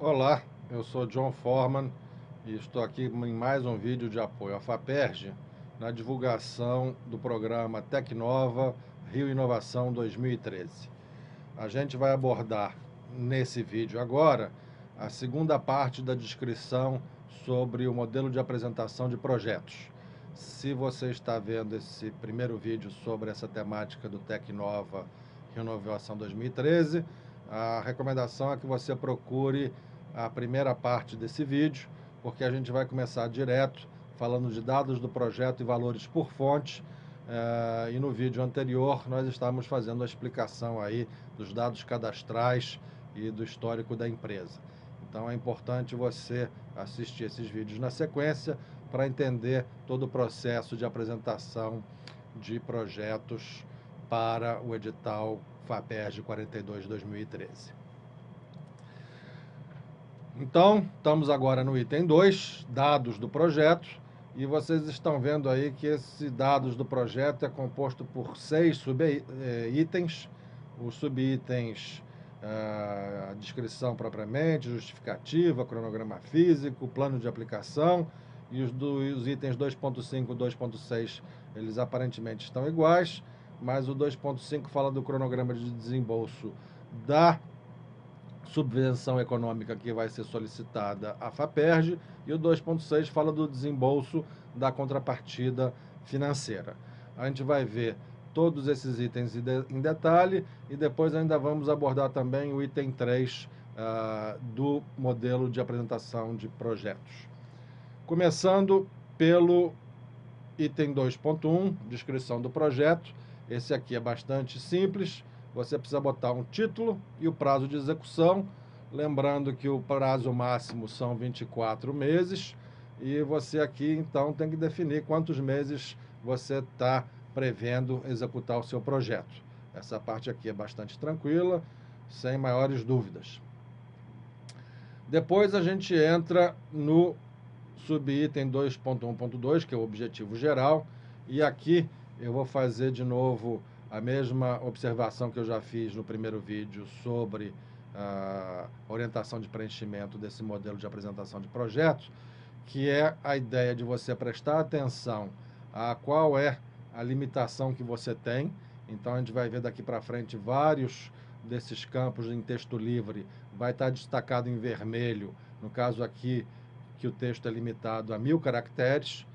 Olá, eu sou John Forman e estou aqui em mais um vídeo de apoio à FAPERJ na divulgação do programa Tecnova Rio Inovação 2013. A gente vai abordar nesse vídeo agora a segunda parte da descrição sobre o modelo de apresentação de projetos. Se você está vendo esse primeiro vídeo sobre essa temática do Tecnova Rio Inovação 2013, a recomendação é que você procure a primeira parte desse vídeo, porque a gente vai começar direto falando de dados do projeto e valores por fonte, e no vídeo anterior nós estávamos fazendo a explicação aí dos dados cadastrais e do histórico da empresa. Então é importante você assistir esses vídeos na sequência para entender todo o processo de apresentação de projetos para o edital FAPERJ 42/2013. Então, estamos agora no item 2, dados do projeto, e vocês estão vendo aí que esse dados do projeto é composto por 6 subitens. Os subitens, a descrição propriamente, justificativa, cronograma físico, plano de aplicação, e os itens 2.5 e 2.6, eles aparentemente estão iguais, mas o 2.5 fala do cronograma de desembolso da subvenção econômica que vai ser solicitada à FAPERJ, e o 2.6 fala do desembolso da contrapartida financeira. A gente vai ver todos esses itens em detalhe e depois ainda vamos abordar também o item 3 do modelo de apresentação de projetos. Começando pelo item 2.1, descrição do projeto. Esse aqui é bastante simples. Você precisa botar um título e o prazo de execução, lembrando que o prazo máximo são 24 meses, e você aqui então tem que definir quantos meses você está prevendo executar o seu projeto. Essa parte aqui é bastante tranquila, sem maiores dúvidas. Depois a gente entra no subitem 2.1.2, que é o objetivo geral, e aqui eu vou fazer de novo a mesma observação que eu já fiz no primeiro vídeo sobre a orientação de preenchimento desse modelo de apresentação de projetos, que é a ideia de você prestar atenção a qual é a limitação que você tem. Então a gente vai ver daqui para frente vários desses campos em texto livre, vai estar destacado em vermelho, no caso aqui, que o texto é limitado a 1000 caracteres.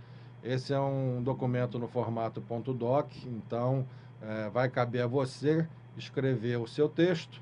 Esse é um documento no formato .doc, então vai caber a você escrever o seu texto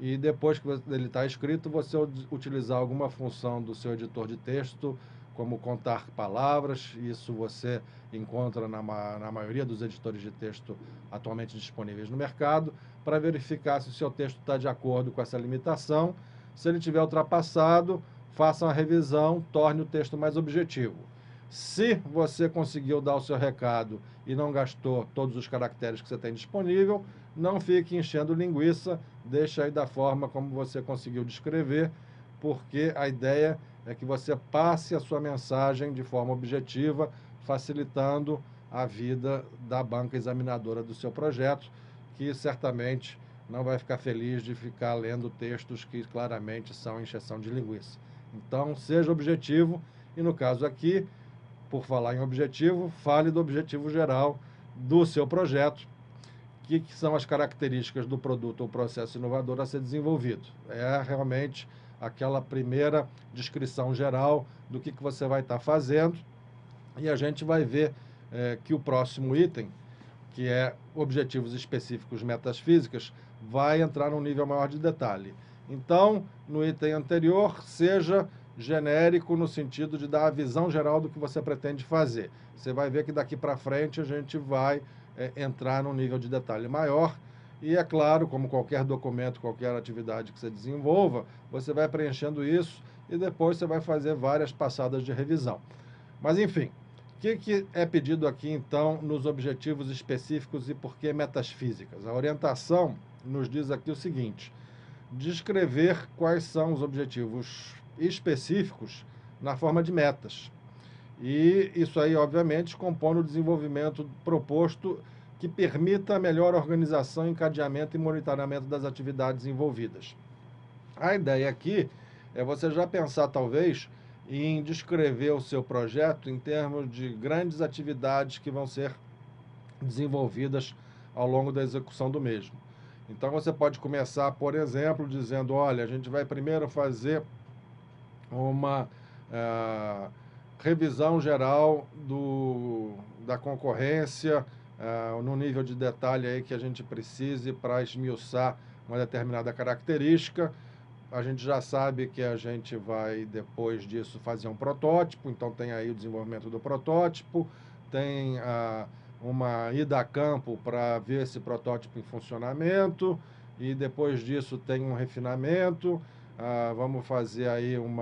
e depois que ele está escrito, você utilizar alguma função do seu editor de texto, como contar palavras. Isso você encontra na maioria dos editores de texto atualmente disponíveis no mercado, para verificar se o seu texto está de acordo com essa limitação. Se ele tiver ultrapassado, faça uma revisão, torne o texto mais objetivo. Se você conseguiu dar o seu recado e não gastou todos os caracteres que você tem disponível, não fique enchendo linguiça, deixa aí da forma como você conseguiu descrever, porque a ideia é que você passe a sua mensagem de forma objetiva, facilitando a vida da banca examinadora do seu projeto, que certamente não vai ficar feliz de ficar lendo textos que claramente são encheção de linguiça. Então, seja objetivo, e no caso aqui, por falar em objetivo, fale do objetivo geral do seu projeto, que são as características do produto ou processo inovador a ser desenvolvido. É realmente aquela primeira descrição geral do que você vai estar fazendo, e a gente vai ver que o próximo item, que é objetivos específicos, metas físicas, vai entrar num nível maior de detalhe. Então, no item anterior, seja genérico no sentido de dar a visão geral do que você pretende fazer. Você vai ver que daqui para frente a gente vai entrar num nível de detalhe maior, e é claro, como qualquer documento, qualquer atividade que você desenvolva, você vai preenchendo isso e depois você vai fazer várias passadas de revisão. Mas enfim, o que é pedido aqui então nos objetivos específicos e por que metas físicas? A orientação nos diz aqui o seguinte: descrever quais são os objetivos específicos na forma de metas. E isso aí, obviamente, compõe o desenvolvimento proposto que permita a melhor organização, encadeamento e monitoramento das atividades envolvidas. A ideia aqui é você já pensar, talvez, em descrever o seu projeto em termos de grandes atividades que vão ser desenvolvidas ao longo da execução do mesmo. Então, você pode começar, por exemplo, dizendo, olha, a gente vai primeiro fazer uma revisão geral da concorrência, no nível de detalhe aí que a gente precise para esmiuçar uma determinada característica. A gente já sabe que a gente vai, depois disso, fazer um protótipo, então tem aí o desenvolvimento do protótipo, tem uma ida a campo para ver esse protótipo em funcionamento, e depois disso tem um refinamento. Vamos fazer aí um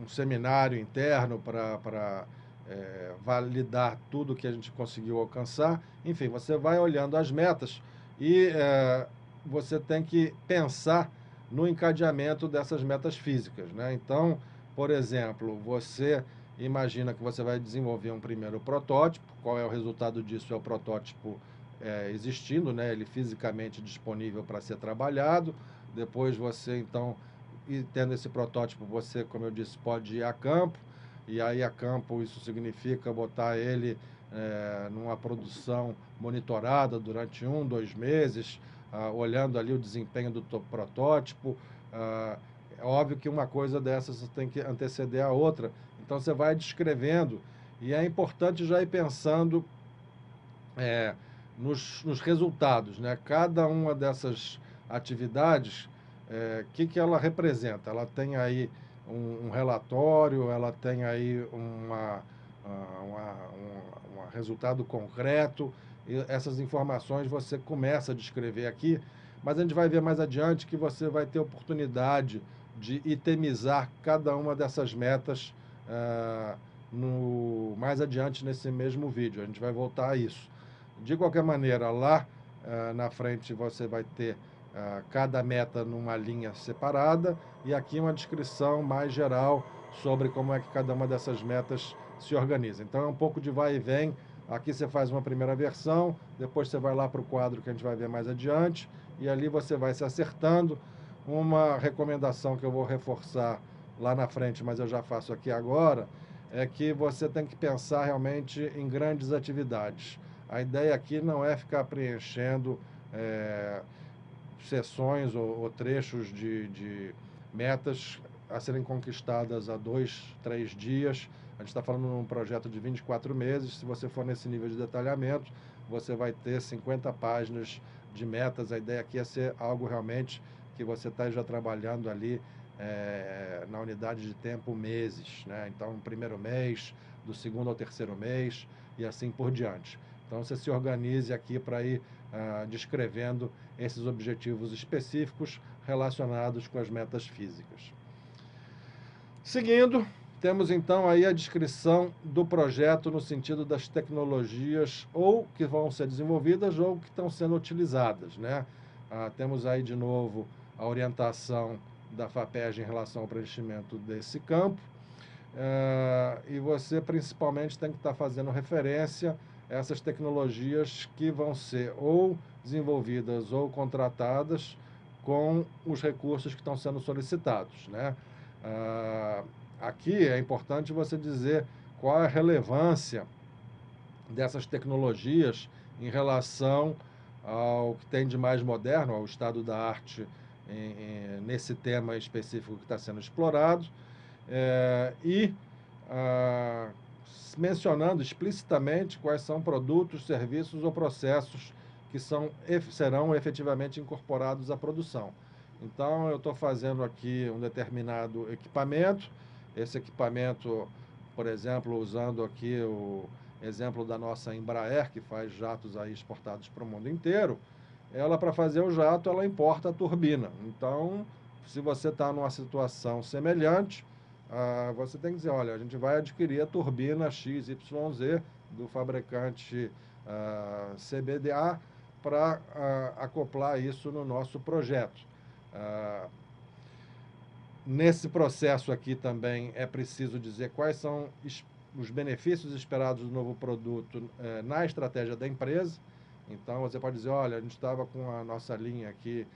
seminário interno para validar tudo que a gente conseguiu alcançar. Enfim, você vai olhando as metas e você tem que pensar no encadeamento dessas metas físicas, né? Então, por exemplo, você imagina que você vai desenvolver um primeiro protótipo. Qual é o resultado disso? É o protótipo existindo, né? Ele fisicamente disponível para ser trabalhado. Depois você, então, e tendo esse protótipo, você, como eu disse, pode ir a campo. E aí a campo isso significa botar ele numa produção monitorada durante 1, 2 meses, olhando ali o desempenho do protótipo. É óbvio que uma coisa dessas tem que anteceder a outra. Então você vai descrevendo, e é importante já ir pensando nos resultados, né? Cada uma dessas atividades, que ela representa? Ela tem aí um relatório, ela tem aí um resultado concreto, e essas informações você começa a descrever aqui, mas a gente vai ver mais adiante que você vai ter oportunidade de itemizar cada uma dessas metas mais adiante nesse mesmo vídeo. A gente vai voltar a isso. De qualquer maneira, lá na frente você vai ter cada meta numa linha separada, e aqui uma descrição mais geral sobre como é que cada uma dessas metas se organiza. Então é um pouco de vai e vem. Aqui você faz uma primeira versão, depois você vai lá para o quadro que a gente vai ver mais adiante, e ali você vai se acertando. Uma recomendação que eu vou reforçar lá na frente, mas eu já faço aqui agora, é que você tem que pensar realmente em grandes atividades. A ideia aqui não é ficar preenchendo sessões ou trechos de metas a serem conquistadas a 2, 3 dias. A gente está falando de um projeto de 24 meses. Se você for nesse nível de detalhamento, você vai ter 50 páginas de metas. A ideia aqui é ser algo realmente que você está já trabalhando ali na unidade de tempo meses, né? Então, no primeiro mês, do segundo ao terceiro mês e assim por diante. Então, você se organize aqui para ir descrevendo esses objetivos específicos relacionados com as metas físicas. Seguindo, temos então aí a descrição do projeto no sentido das tecnologias ou que vão ser desenvolvidas ou que estão sendo utilizadas, né? Temos aí de novo a orientação da FAPESG em relação ao preenchimento desse campo. E você principalmente tem que estar fazendo referência a essas tecnologias que vão ser ou desenvolvidas ou contratadas com os recursos que estão sendo solicitados, né? Aqui é importante você dizer qual é a relevância dessas tecnologias em relação ao que tem de mais moderno, ao estado da arte nesse tema específico que está sendo explorado, mencionando explicitamente quais são produtos, serviços ou processos que serão efetivamente incorporados à produção. Então, eu estou fazendo aqui um determinado equipamento. Esse equipamento, por exemplo, usando aqui o exemplo da nossa Embraer, que faz jatos aí exportados para o mundo inteiro, ela, para fazer o jato, ela importa a turbina. Então, se você está numa situação semelhante, você tem que dizer, olha, a gente vai adquirir a turbina XYZ do fabricante CBDA para acoplar isso no nosso projeto. Nesse processo aqui também é preciso dizer quais são os benefícios esperados do novo produto na estratégia da empresa. Então, você pode dizer, olha, a gente estava com a nossa linha aqui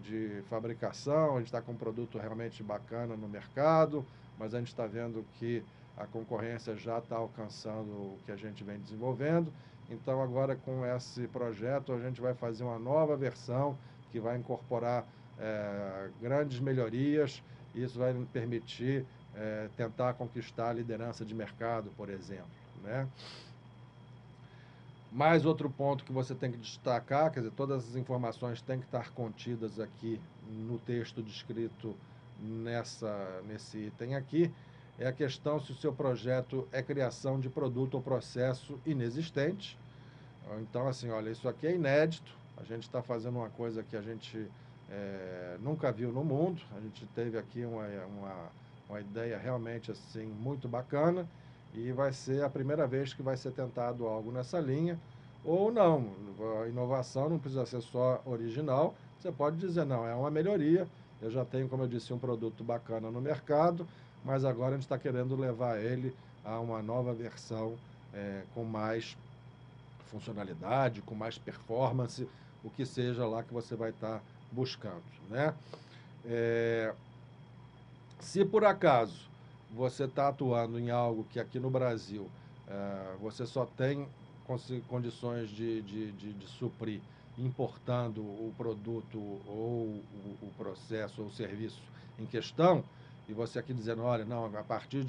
de fabricação, a gente está com um produto realmente bacana no mercado, mas a gente está vendo que a concorrência já está alcançando o que a gente vem desenvolvendo. Então, agora com esse projeto, a gente vai fazer uma nova versão que vai incorporar grandes melhorias. Isso vai me permitir tentar conquistar a liderança de mercado, por exemplo, né? Mais outro ponto que você tem que destacar, quer dizer, todas as informações têm que estar contidas aqui no texto descrito nesse item aqui, é a questão se o seu projeto é criação de produto ou processo inexistente. Então, assim, olha, isso aqui é inédito, a gente está fazendo uma coisa que a gente nunca viu no mundo, a gente teve aqui uma ideia realmente assim muito bacana, e vai ser a primeira vez que vai ser tentado algo nessa linha, ou não. A inovação não precisa ser só original, você pode dizer, não, é uma melhoria, eu já tenho, como eu disse, um produto bacana no mercado, mas agora a gente está querendo levar ele a uma nova versão com mais funcionalidade, com mais performance, o que seja lá que você vai estar buscando, né? Se por acaso você está atuando em algo que aqui no Brasil você só tem condições de suprir importando o produto ou o processo ou o serviço em questão, e você aqui dizendo, olha, não, a partir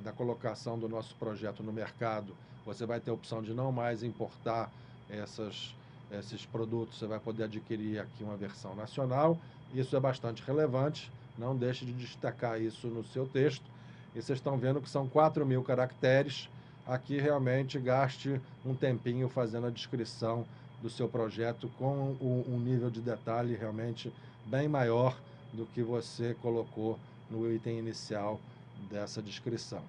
da colocação do nosso projeto no mercado, você vai ter a opção de não mais importar esses produtos, você vai poder adquirir aqui uma versão nacional. Isso é bastante relevante, não deixe de destacar isso no seu texto. E vocês estão vendo que são 4.000 caracteres. Aqui realmente gaste um tempinho fazendo a descrição do seu projeto com um nível de detalhe realmente bem maior do que você colocou no item inicial dessa descrição.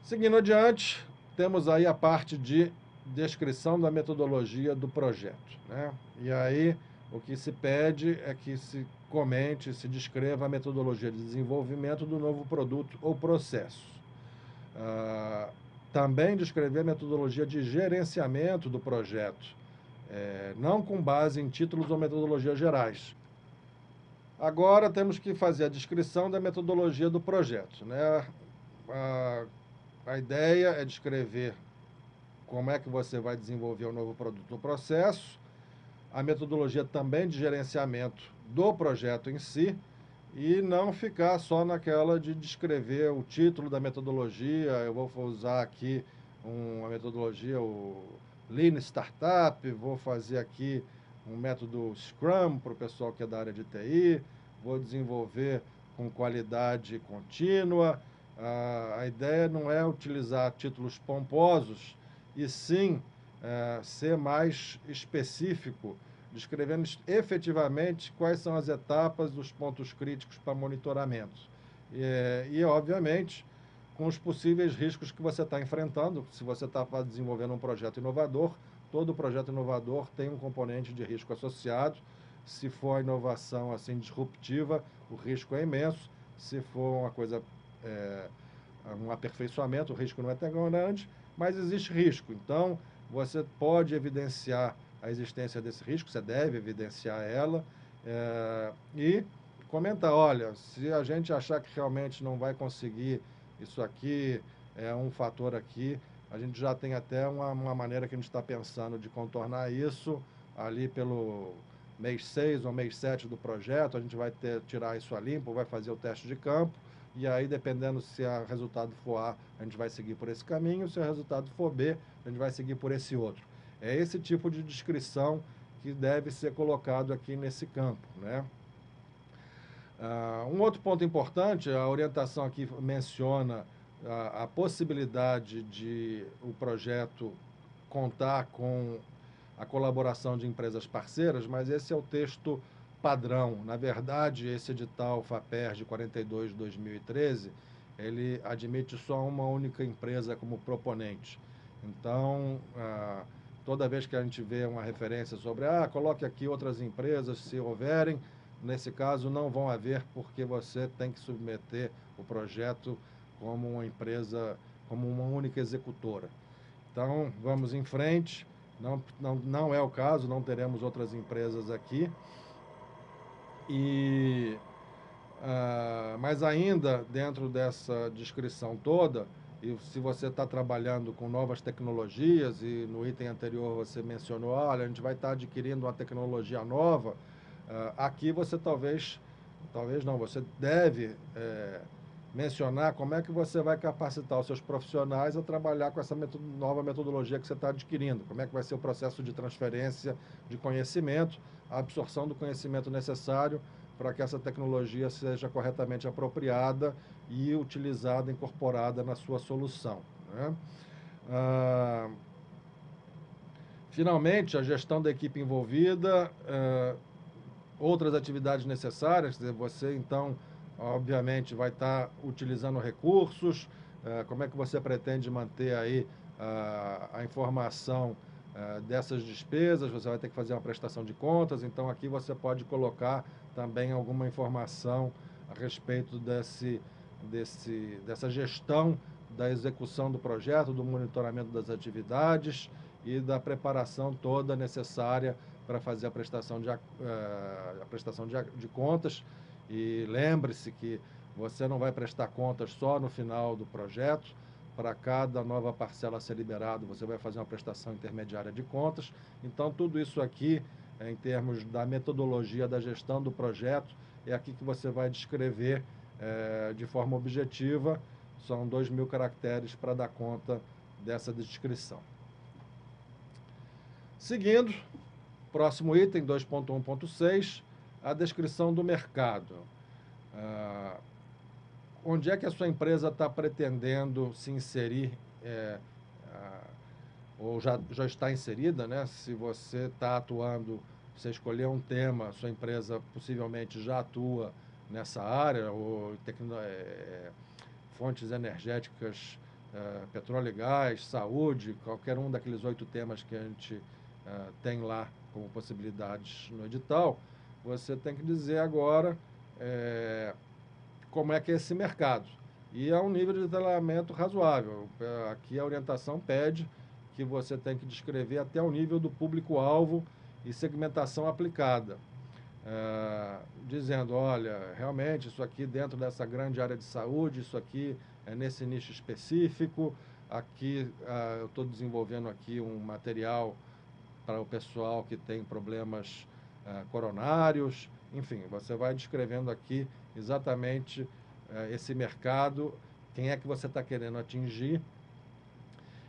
Seguindo adiante, temos aí a parte de descrição da metodologia do projeto, né? E aí o que se pede é que se comente, se descreva a metodologia de desenvolvimento do novo produto ou processo. Também descrever a metodologia de gerenciamento do projeto, não com base em títulos ou metodologias gerais. Agora temos que fazer a descrição da metodologia do projeto, né? A ideia é descrever como é que você vai desenvolver o novo produto ou processo, a metodologia também de gerenciamento do projeto em si, e não ficar só naquela de descrever o título da metodologia. Eu vou usar aqui uma metodologia, o Lean Startup, vou fazer aqui um método Scrum para o pessoal que é da área de TI, vou desenvolver com qualidade contínua. A ideia não é utilizar títulos pomposos, e sim ser mais específico, descrevendo efetivamente quais são as etapas dos pontos críticos para monitoramento. E obviamente, com os possíveis riscos que você está enfrentando. Se você está desenvolvendo um projeto inovador, todo projeto inovador tem um componente de risco associado. Se for a inovação assim disruptiva, o risco é imenso. Se for uma coisa, um aperfeiçoamento, o risco não é tão grande, mas existe risco. Então, você pode evidenciar a existência desse risco, você deve evidenciar ela, e comentar, olha, se a gente achar que realmente não vai conseguir isso aqui, é um fator aqui, a gente já tem até uma maneira que a gente está pensando de contornar isso ali pelo mês 6 ou mês 7 do projeto, a gente vai tirar isso a limpo, vai fazer o teste de campo, e aí, dependendo se o resultado for A, a gente vai seguir por esse caminho, se o resultado for B, a gente vai seguir por esse outro. É esse tipo de descrição que deve ser colocado aqui nesse campo, né? Um outro ponto importante, a orientação aqui menciona a possibilidade de o projeto contar com a colaboração de empresas parceiras, mas esse é o texto padrão. Na verdade, esse edital FAPERJ 42 de 2013, ele admite só uma única empresa como proponente. Então, toda vez que a gente vê uma referência sobre, coloque aqui outras empresas, se houverem, nesse caso não vão haver, porque você tem que submeter o projeto como uma empresa, como uma única executora. Então, vamos em frente. Não é o caso, não teremos outras empresas aqui. Mas ainda dentro dessa descrição toda, e se você está trabalhando com novas tecnologias, e no item anterior você mencionou, olha, a gente vai estar adquirindo uma tecnologia nova, aqui você talvez não, você deve mencionar como é que você vai capacitar os seus profissionais a trabalhar com essa nova metodologia que você está adquirindo, como é que vai ser o processo de transferência de conhecimento, a absorção do conhecimento necessário para que essa tecnologia seja corretamente apropriada e utilizada, incorporada na sua solução, né? Finalmente, a gestão da equipe envolvida, outras atividades necessárias, quer dizer, você então, obviamente, vai estar utilizando recursos, como é que você pretende manter aí a informação dessas despesas, você vai ter que fazer uma prestação de contas, então aqui você pode colocar também alguma informação a respeito dessa gestão da execução do projeto, do monitoramento das atividades e da preparação toda necessária para fazer a prestação de contas. E lembre-se que você não vai prestar contas só no final do projeto. Para cada nova parcela a ser liberada, você vai fazer uma prestação intermediária de contas. Então, tudo isso aqui, em termos da metodologia da gestão do projeto, é aqui que você vai descrever de forma objetiva. São 2.000 caracteres para dar conta dessa descrição. Seguindo, próximo item, 2.1.6, a descrição do mercado. Onde é que a sua empresa está pretendendo se inserir, ou já está inserida, né? Se você está atuando, você escolheu um tema, sua empresa possivelmente já atua nessa área, ou fontes energéticas, petróleo e gás, saúde, qualquer um daqueles 8 temas que a gente tem lá como possibilidades no edital, você tem que dizer agora como é que é esse mercado. E é um nível de detalhamento razoável. Aqui a orientação pede que você tem que descrever até o nível do público-alvo e segmentação aplicada. Dizendo, olha, realmente isso aqui dentro dessa grande área de saúde, isso aqui é nesse nicho específico, aqui eu estou desenvolvendo aqui um material para o pessoal que tem problemas coronários, enfim, você vai descrevendo aqui exatamente esse mercado, quem é que você está querendo atingir.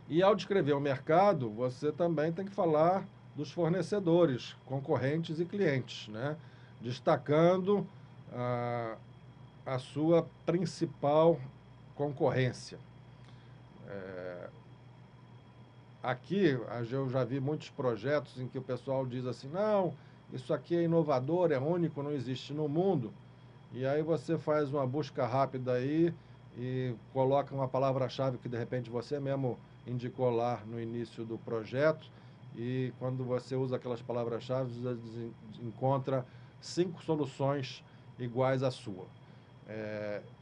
E ao descrever o mercado, você também tem que falar dos fornecedores, concorrentes e clientes, né? Destacando a sua principal concorrência. Aqui, eu já vi muitos projetos em que o pessoal diz assim, não, isso aqui é inovador, é único, não existe no mundo. E aí você faz uma busca rápida aí e coloca uma palavra-chave que de repente você mesmo indicou lá no início do projeto, e quando você usa aquelas palavras-chave, você encontra 5 soluções iguais à sua.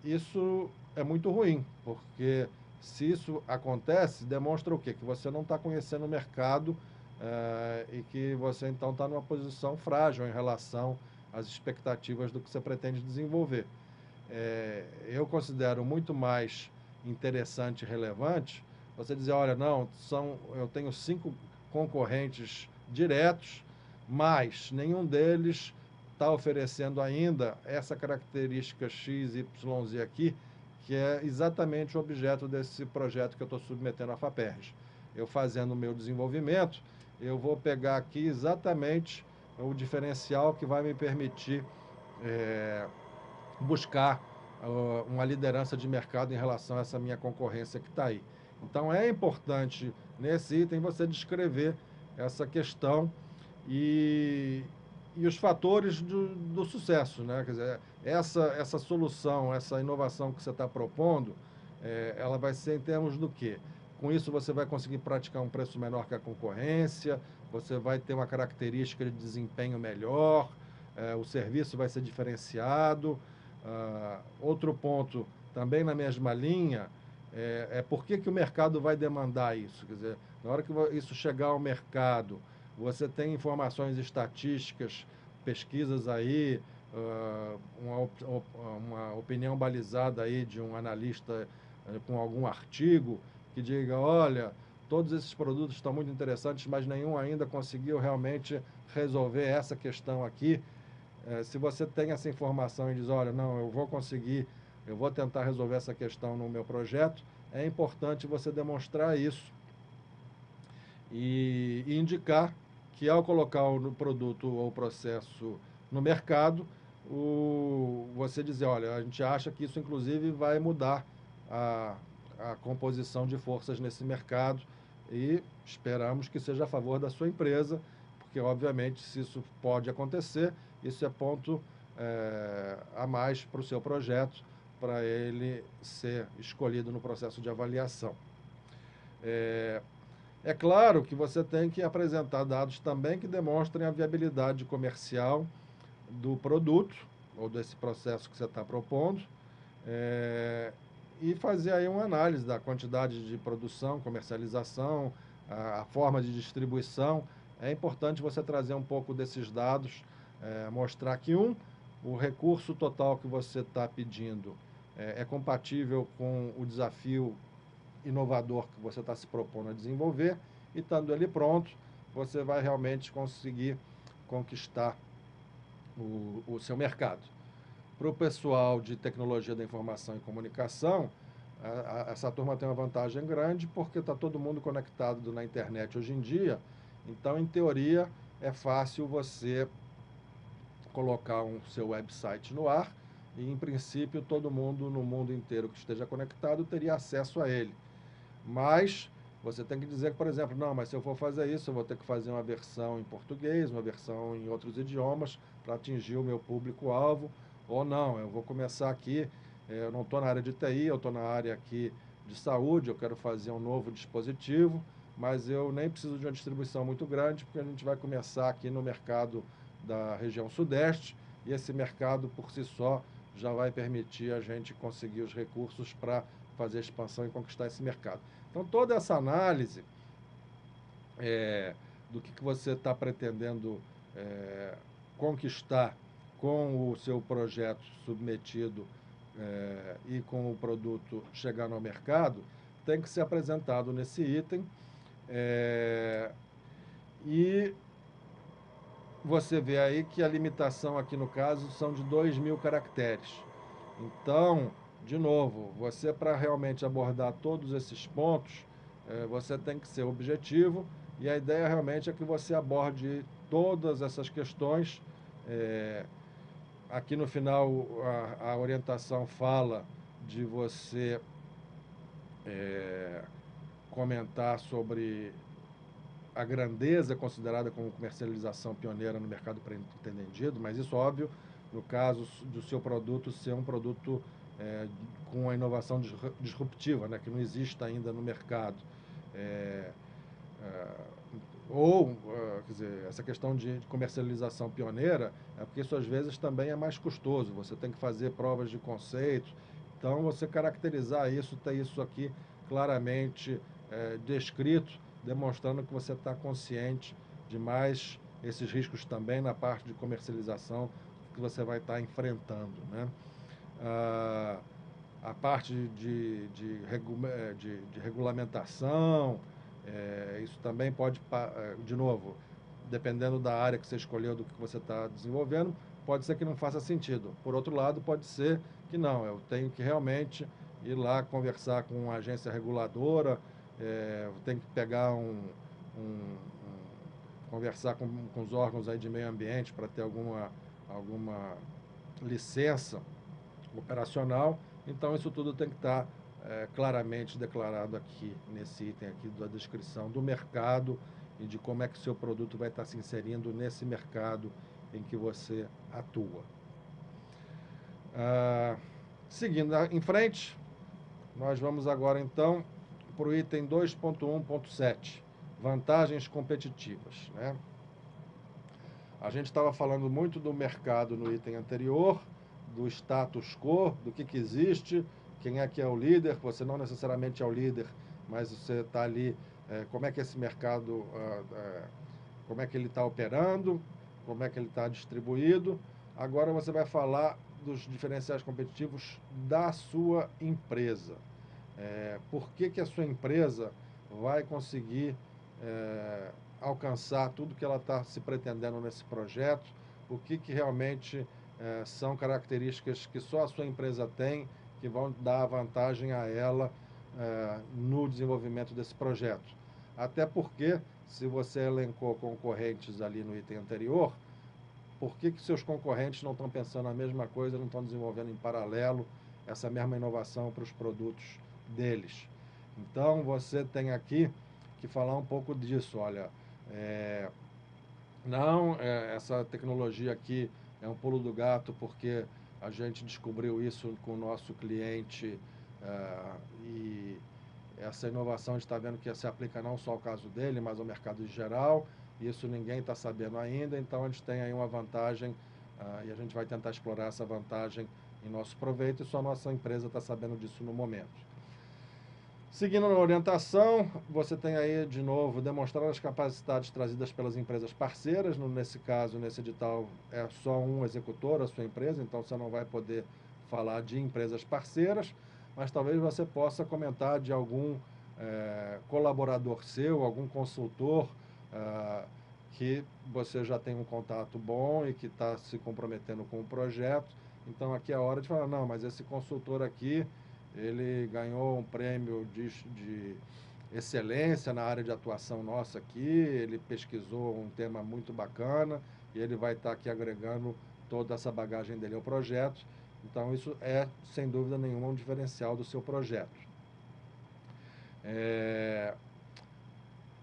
Isso é muito ruim, porque se isso acontece, demonstra o quê? Que você não está conhecendo o mercado e que você então está numa posição frágil em relação às expectativas do que você pretende desenvolver. Eu considero muito mais interessante e relevante você dizer, olha, não, eu tenho 5 concorrentes diretos, mas nenhum deles está oferecendo ainda essa característica X, Y, Z aqui, que é exatamente o objeto desse projeto que eu estou submetendo à FAPERJ. Eu fazendo o meu desenvolvimento, eu vou pegar aqui exatamente o diferencial que vai me permitir buscar uma liderança de mercado em relação a essa minha concorrência que está aí. Então, é importante, nesse item, você descrever essa questão e os fatores do sucesso, né? Quer dizer, essa solução, essa inovação que você está propondo, ela vai ser em termos do quê? Com isso, você vai conseguir praticar um preço menor que a concorrência, você vai ter uma característica de desempenho melhor, o serviço vai ser diferenciado. Outro ponto, também na mesma linha, É por que o mercado vai demandar isso? Quer dizer, na hora que isso chegar ao mercado, você tem informações estatísticas, pesquisas aí, uma opinião balizada aí de um analista com algum artigo que diga, olha, todos esses produtos estão muito interessantes, mas nenhum ainda conseguiu realmente resolver essa questão aqui. Se você tem essa informação e diz, olha, não, eu vou conseguir, eu vou tentar resolver essa questão no meu projeto, é importante você demonstrar isso e indicar que ao colocar o produto ou o processo no mercado, você dizer, olha, a gente acha que isso inclusive vai mudar a composição de forças nesse mercado e esperamos que seja a favor da sua empresa, porque obviamente se isso pode acontecer, isso é ponto a mais para o seu projeto, para ele ser escolhido no processo de avaliação. É claro que você tem que apresentar dados também que demonstrem a viabilidade comercial do produto ou desse processo que você está propondo, e fazer aí uma análise da quantidade de produção, comercialização, a forma de distribuição. É importante você trazer um pouco desses dados, mostrar que o recurso total que você está pedindo é compatível com o desafio inovador que você está se propondo a desenvolver, e estando ele pronto, você vai realmente conseguir conquistar o seu mercado. Para o pessoal de tecnologia da informação e comunicação, essa turma tem uma vantagem grande, porque está todo mundo conectado na internet hoje em dia, então, em teoria, é fácil você colocar o seu website no ar e, em princípio, todo mundo no mundo inteiro que esteja conectado teria acesso a ele. Mas você tem que dizer que, por exemplo, não, mas se eu for fazer isso, eu vou ter que fazer uma versão em português, uma versão em outros idiomas para atingir o meu público-alvo, ou não, eu vou começar aqui, eu não estou na área de TI, eu estou na área aqui de saúde, eu quero fazer um novo dispositivo, mas eu nem preciso de uma distribuição muito grande, porque a gente vai começar aqui no mercado da região sudeste, e esse mercado por si só já vai permitir a gente conseguir os recursos para fazer a expansão e conquistar esse mercado. Então, toda essa análise do que você está pretendendo conquistar com o seu projeto submetido e com o produto chegando ao mercado, tem que ser apresentado nesse item. E você vê aí que a limitação aqui no caso são de 2.000 caracteres. Então, de novo, você para realmente abordar todos esses pontos, você tem que ser objetivo, e a ideia realmente é que você aborde todas essas questões. Aqui no final a orientação fala de você comentar sobre a grandeza considerada como comercialização pioneira no mercado pré-entendido, mas isso, óbvio, no caso do seu produto ser um produto com uma inovação disruptiva, né, que não existe ainda no mercado. Quer dizer, essa questão de comercialização pioneira é porque isso às vezes também é mais custoso, você tem que fazer provas de conceito, então você caracterizar isso, ter isso aqui claramente descrito, demonstrando que você está consciente de mais esses riscos também na parte de comercialização que você vai estar enfrentando, né? A parte de regulamentação, isso também pode, de novo, dependendo da área que você escolheu, do que você está desenvolvendo, pode ser que não faça sentido. Por outro lado, pode ser que não, eu tenho que realmente ir lá conversar com uma agência reguladora, tenho que pegar conversar com os órgãos aí de meio ambiente para ter alguma licença operacional. Então, isso tudo tem que estar claramente declarado aqui, nesse item aqui da descrição do mercado e de como é que o seu produto vai estar se inserindo nesse mercado em que você atua. Seguindo em frente, nós vamos agora, então, para o item 2.1.7, vantagens competitivas, né? A gente estava falando muito do mercado no item anterior, do status quo, do que existe, quem é que é o líder, você não necessariamente é o líder, mas você está ali, como é que esse mercado, como é que ele está operando, como é que ele está distribuído. Agora você vai falar dos diferenciais competitivos da sua empresa. Por que a sua empresa vai conseguir alcançar tudo que ela está se pretendendo nesse projeto, o que realmente são características que só a sua empresa tem, que vão dar vantagem a ela no desenvolvimento desse projeto. Até porque, se você elencou concorrentes ali no item anterior, por que seus concorrentes não estão pensando a mesma coisa, não estão desenvolvendo em paralelo essa mesma inovação para os produtos deles? Então, você tem aqui que falar um pouco disso. Olha, essa tecnologia aqui é um pulo do gato porque a gente descobriu isso com o nosso cliente e essa inovação a gente está vendo que se aplica não só ao caso dele, mas ao mercado em geral. Isso ninguém está sabendo ainda, então a gente tem aí uma vantagem e a gente vai tentar explorar essa vantagem em nosso proveito e só a nossa empresa está sabendo disso no momento. Seguindo na orientação, você tem aí, de novo, demonstrar as capacidades trazidas pelas empresas parceiras. Nesse caso, nesse edital, é só um executor, a sua empresa, então você não vai poder falar de empresas parceiras, mas talvez você possa comentar de algum colaborador seu, algum consultor que você já tem um contato bom e que está se comprometendo com o projeto. Então, aqui é a hora de falar, não, mas esse consultor aqui, ele ganhou um prêmio de excelência na área de atuação nossa aqui, ele pesquisou um tema muito bacana e ele vai estar aqui agregando toda essa bagagem dele ao projeto. Então, isso é, sem dúvida nenhuma, um diferencial do seu projeto.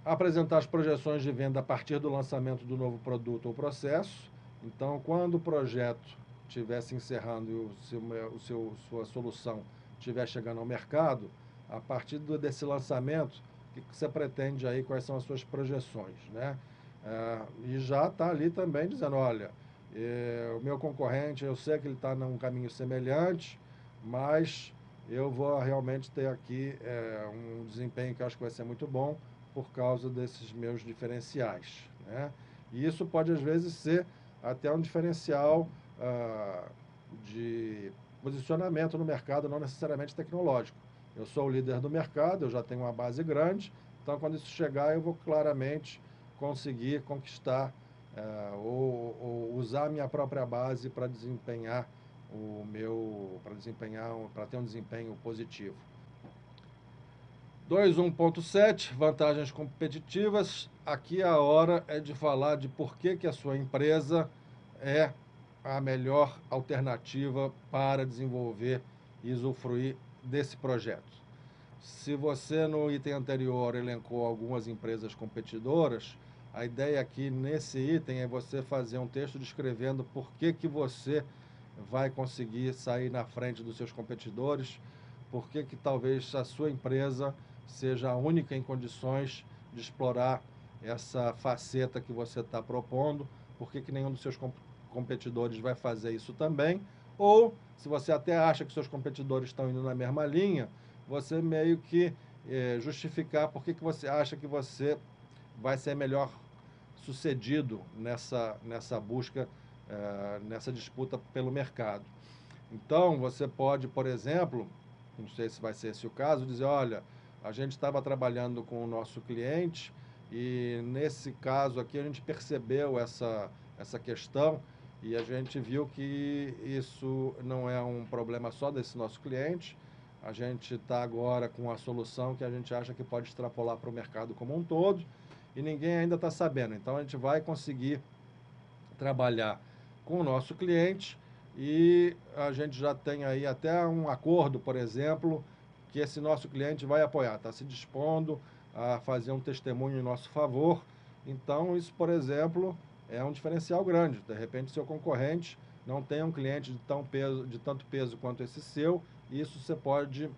Apresentar as projeções de venda a partir do lançamento do novo produto ou processo. Então, quando o projeto estiver se encerrando e sua solução estiver chegando ao mercado, a partir desse lançamento, o que você pretende aí, quais são as suas projeções, né? E já está ali também dizendo, olha, o meu concorrente, eu sei que ele está num caminho semelhante, mas eu vou realmente ter aqui um desempenho que eu acho que vai ser muito bom por causa desses meus diferenciais, né? E isso pode, às vezes, ser até um diferencial de posicionamento no mercado, não necessariamente tecnológico. Eu sou o líder do mercado, eu já tenho uma base grande, então quando isso chegar eu vou claramente conseguir conquistar ou usar a minha própria base para desempenhar para ter um desempenho positivo. 2.1.7, vantagens competitivas. Aqui a hora é de falar de por que a sua empresa é a melhor alternativa para desenvolver e usufruir desse projeto. Se você no item anterior elencou algumas empresas competidoras, a ideia aqui nesse item é você fazer um texto descrevendo por que você vai conseguir sair na frente dos seus competidores, por que talvez a sua empresa seja a única em condições de explorar essa faceta que você está propondo, por que nenhum dos seus competidores vai fazer isso também, ou se você até acha que seus competidores estão indo na mesma linha, você meio que justificar por que você acha que você vai ser melhor sucedido nessa busca, nessa disputa pelo mercado. Então, você pode, por exemplo, não sei se vai ser esse o caso, dizer, olha, a gente estava trabalhando com o nosso cliente e nesse caso aqui a gente percebeu essa questão e a gente viu que isso não é um problema só desse nosso cliente. A gente está agora com a solução que a gente acha que pode extrapolar para o mercado como um todo e ninguém ainda está sabendo. Então, a gente vai conseguir trabalhar com o nosso cliente e a gente já tem aí até um acordo, por exemplo, que esse nosso cliente vai apoiar, está se dispondo a fazer um testemunho em nosso favor. Então, isso, por exemplo, é um diferencial grande. De repente, seu concorrente não tem um cliente de tanto peso quanto esse seu, e isso você pode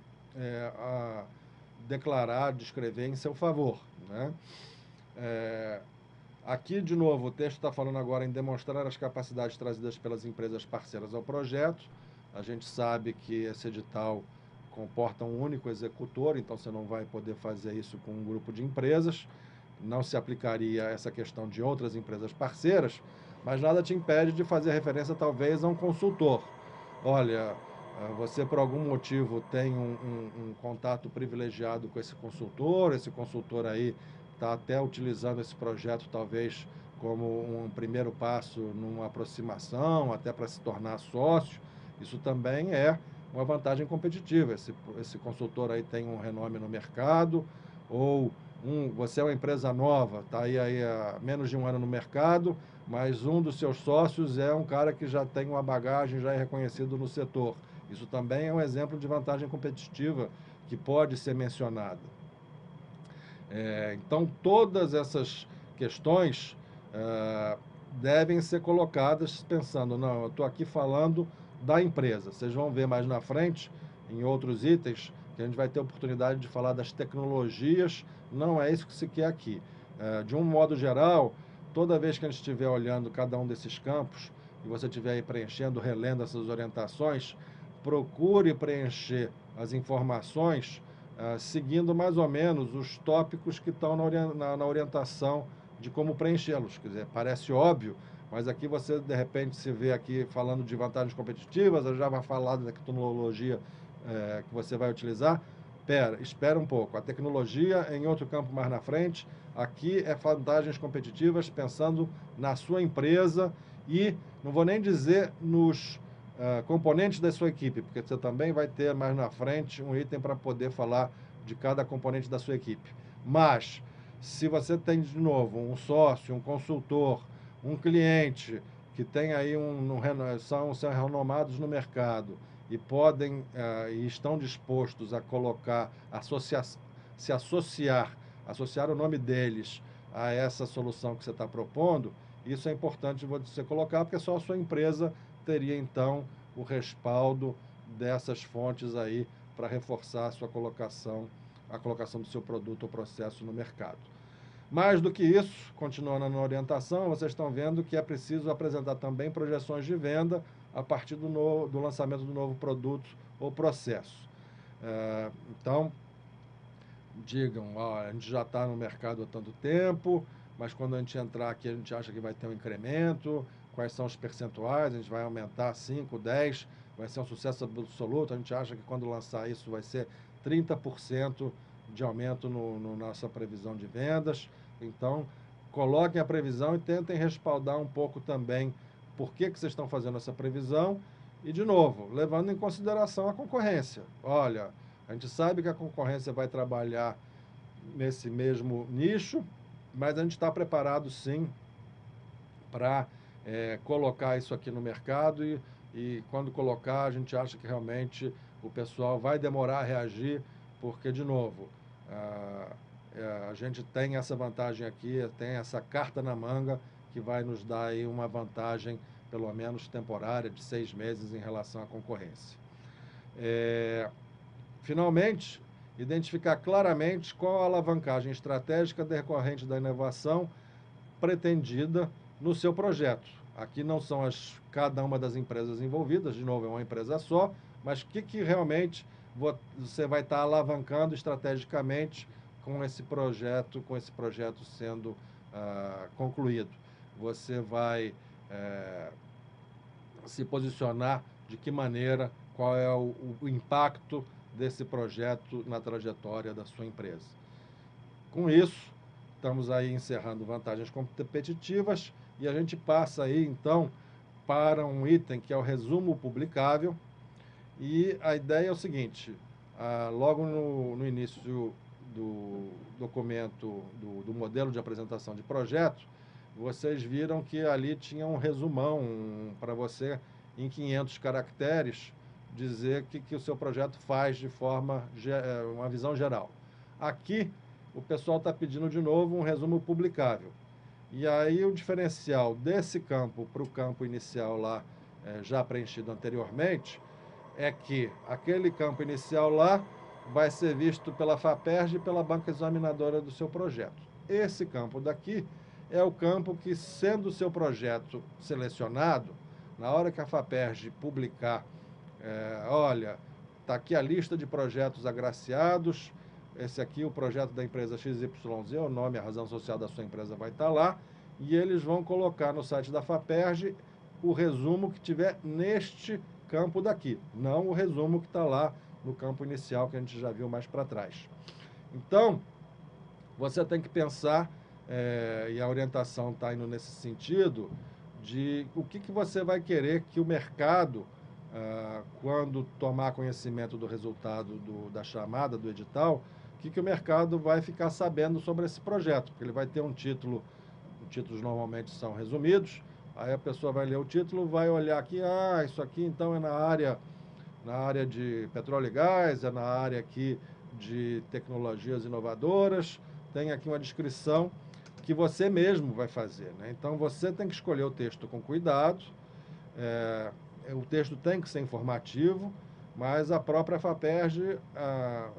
declarar, descrever em seu favor, né? Aqui, de novo, o texto está falando agora em demonstrar as capacidades trazidas pelas empresas parceiras ao projeto. A gente sabe que esse edital comporta um único executor, então você não vai poder fazer isso com um grupo de empresas, não se aplicaria essa questão de outras empresas parceiras, mas nada te impede de fazer referência talvez a um consultor. Olha, você por algum motivo tem um contato privilegiado com esse consultor aí está até utilizando esse projeto talvez como um primeiro passo numa aproximação, até para se tornar sócio. Isso também é uma vantagem competitiva. Esse consultor aí tem um renome no mercado, ou você é uma empresa nova, está aí há menos de um ano no mercado, mas um dos seus sócios é um cara que já tem uma bagagem, já é reconhecido no setor. Isso também é um exemplo de vantagem competitiva que pode ser mencionada. Então, todas essas questões devem ser colocadas pensando, não, eu estou aqui falando da empresa. Vocês vão ver mais na frente, em outros itens, que a gente vai ter oportunidade de falar das tecnologias, não é isso que se quer aqui. De um modo geral, toda vez que a gente estiver olhando cada um desses campos, e você estiver aí preenchendo, relendo essas orientações, procure preencher as informações seguindo mais ou menos os tópicos que estão na orientação de como preenchê-los. Quer dizer, parece óbvio, mas aqui você, de repente, se vê aqui falando de vantagens competitivas, já vai falar da tecnologia que você vai utilizar. Espera um pouco. A tecnologia em outro campo mais na frente. Aqui é vantagens competitivas pensando na sua empresa e, não vou nem dizer nos componentes da sua equipe, porque você também vai ter mais na frente um item para poder falar de cada componente da sua equipe. Mas, se você tem, de novo, um sócio, um consultor, um cliente que tem aí são renomados no mercado e podem e estão dispostos a colocar, associar o nome deles a essa solução que você está propondo, isso é importante você colocar, porque só a sua empresa teria então o respaldo dessas fontes aí para reforçar a colocação do seu produto ou processo no mercado. Mais do que isso, continuando na orientação, vocês estão vendo que é preciso apresentar também projeções de venda a partir do lançamento do novo produto ou processo. Então, digam, a gente já está no mercado há tanto tempo, mas quando a gente entrar aqui, a gente acha que vai ter um incremento, quais são os percentuais, a gente vai aumentar 5, 10, vai ser um sucesso absoluto, a gente acha que quando lançar isso vai ser 30% de aumento na nossa previsão de vendas. Então, coloquem a previsão e tentem respaldar um pouco também por que vocês estão fazendo essa previsão e, de novo, levando em consideração a concorrência. Olha, a gente sabe que a concorrência vai trabalhar nesse mesmo nicho, mas a gente está preparado, sim, para colocar isso aqui no mercado e quando colocar, a gente acha que realmente o pessoal vai demorar a reagir, porque, de novo, a gente tem essa vantagem aqui, tem essa carta na manga que vai nos dar aí uma vantagem, pelo menos temporária, de 6 meses em relação à concorrência. Finalmente, identificar claramente qual a alavancagem estratégica decorrente da inovação pretendida no seu projeto. Aqui não são cada uma das empresas envolvidas, de novo, é uma empresa só, mas o que realmente você vai estar alavancando estrategicamente com esse projeto sendo concluído. Você vai se posicionar de que maneira, qual é o impacto desse projeto na trajetória da sua empresa. Com isso, estamos aí encerrando vantagens competitivas e a gente passa aí, então, para um item que é o resumo publicável. E a ideia é o seguinte, logo no início do documento, do modelo de apresentação de projeto, vocês viram que ali tinha um resumão para você, em 500 caracteres, dizer o que o seu projeto faz de forma, uma visão geral. Aqui, o pessoal está pedindo de novo um resumo publicável. E aí o diferencial desse campo para o campo inicial lá, já preenchido anteriormente, é que aquele campo inicial lá vai ser visto pela FAPERJ e pela banca examinadora do seu projeto. Esse campo daqui é o campo que, sendo o seu projeto selecionado, na hora que a FAPERJ publicar, olha, está aqui a lista de projetos agraciados. Esse aqui é o projeto da empresa XYZ, o nome, a razão social da sua empresa vai estar lá. E eles vão colocar no site da FAPERJ o resumo que tiver neste campo daqui, não o resumo que está lá no campo inicial, que a gente já viu mais para trás. Então, você tem que pensar, e a orientação está indo nesse sentido, de o que você vai querer que o mercado, quando tomar conhecimento do resultado da chamada, do edital, o que o mercado vai ficar sabendo sobre esse projeto, porque ele vai ter um título, os títulos normalmente são resumidos, aí a pessoa vai ler o título, vai olhar aqui, isso aqui então é na área de petróleo e gás, é na área aqui de tecnologias inovadoras, tem aqui uma descrição que você mesmo vai fazer, né? Então, você tem que escolher o texto com cuidado, o texto tem que ser informativo, mas a própria FAPERJ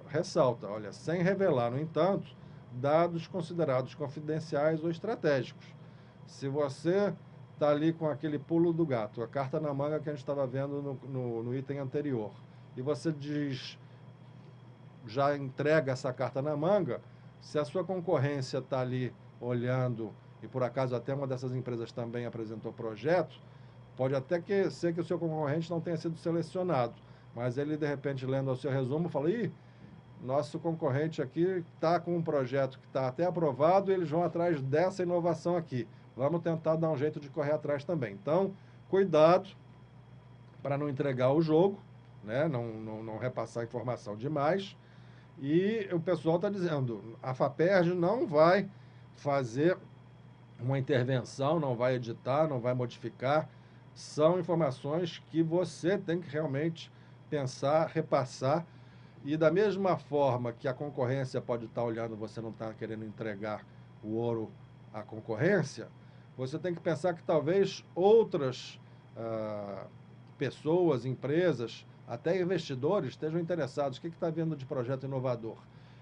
ressalta, olha, sem revelar, no entanto, dados considerados confidenciais ou estratégicos. Se você está ali com aquele pulo do gato, a carta na manga que a gente estava vendo no item anterior, e você já entrega essa carta na manga, se a sua concorrência está ali olhando, e por acaso até uma dessas empresas também apresentou projeto, pode até ser que o seu concorrente não tenha sido selecionado, mas ele, de repente, lendo o seu resumo, fala, nosso concorrente aqui está com um projeto que está até aprovado e eles vão atrás dessa inovação aqui. Vamos tentar dar um jeito de correr atrás também. Então, cuidado para não entregar o jogo, né? Não repassar informação demais. E o pessoal está dizendo, a FAPERJ não vai fazer uma intervenção, não vai editar, não vai modificar. São informações que você tem que realmente pensar, repassar. E da mesma forma que a concorrência pode estar olhando, você não está querendo entregar o ouro à concorrência, você tem que pensar que talvez outras pessoas, empresas, até investidores estejam interessados. O que está vindo de projeto inovador?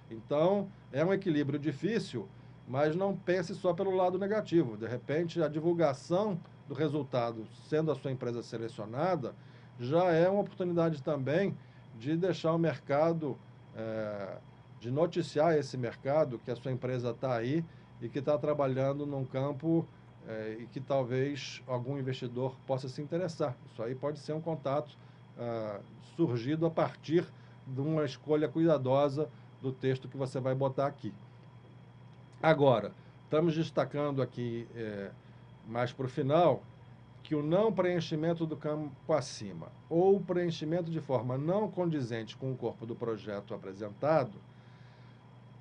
Então, é um equilíbrio difícil, mas não pense só pelo lado negativo. De repente, a divulgação do resultado, sendo a sua empresa selecionada, já é uma oportunidade também de deixar o mercado, de noticiar esse mercado, que a sua empresa está aí e que está trabalhando num campo e que talvez algum investidor possa se interessar. Isso aí pode ser um contato surgido a partir de uma escolha cuidadosa do texto que você vai botar aqui. Agora, estamos destacando aqui, mais para o final, que o não preenchimento do campo acima ou o preenchimento de forma não condizente com o corpo do projeto apresentado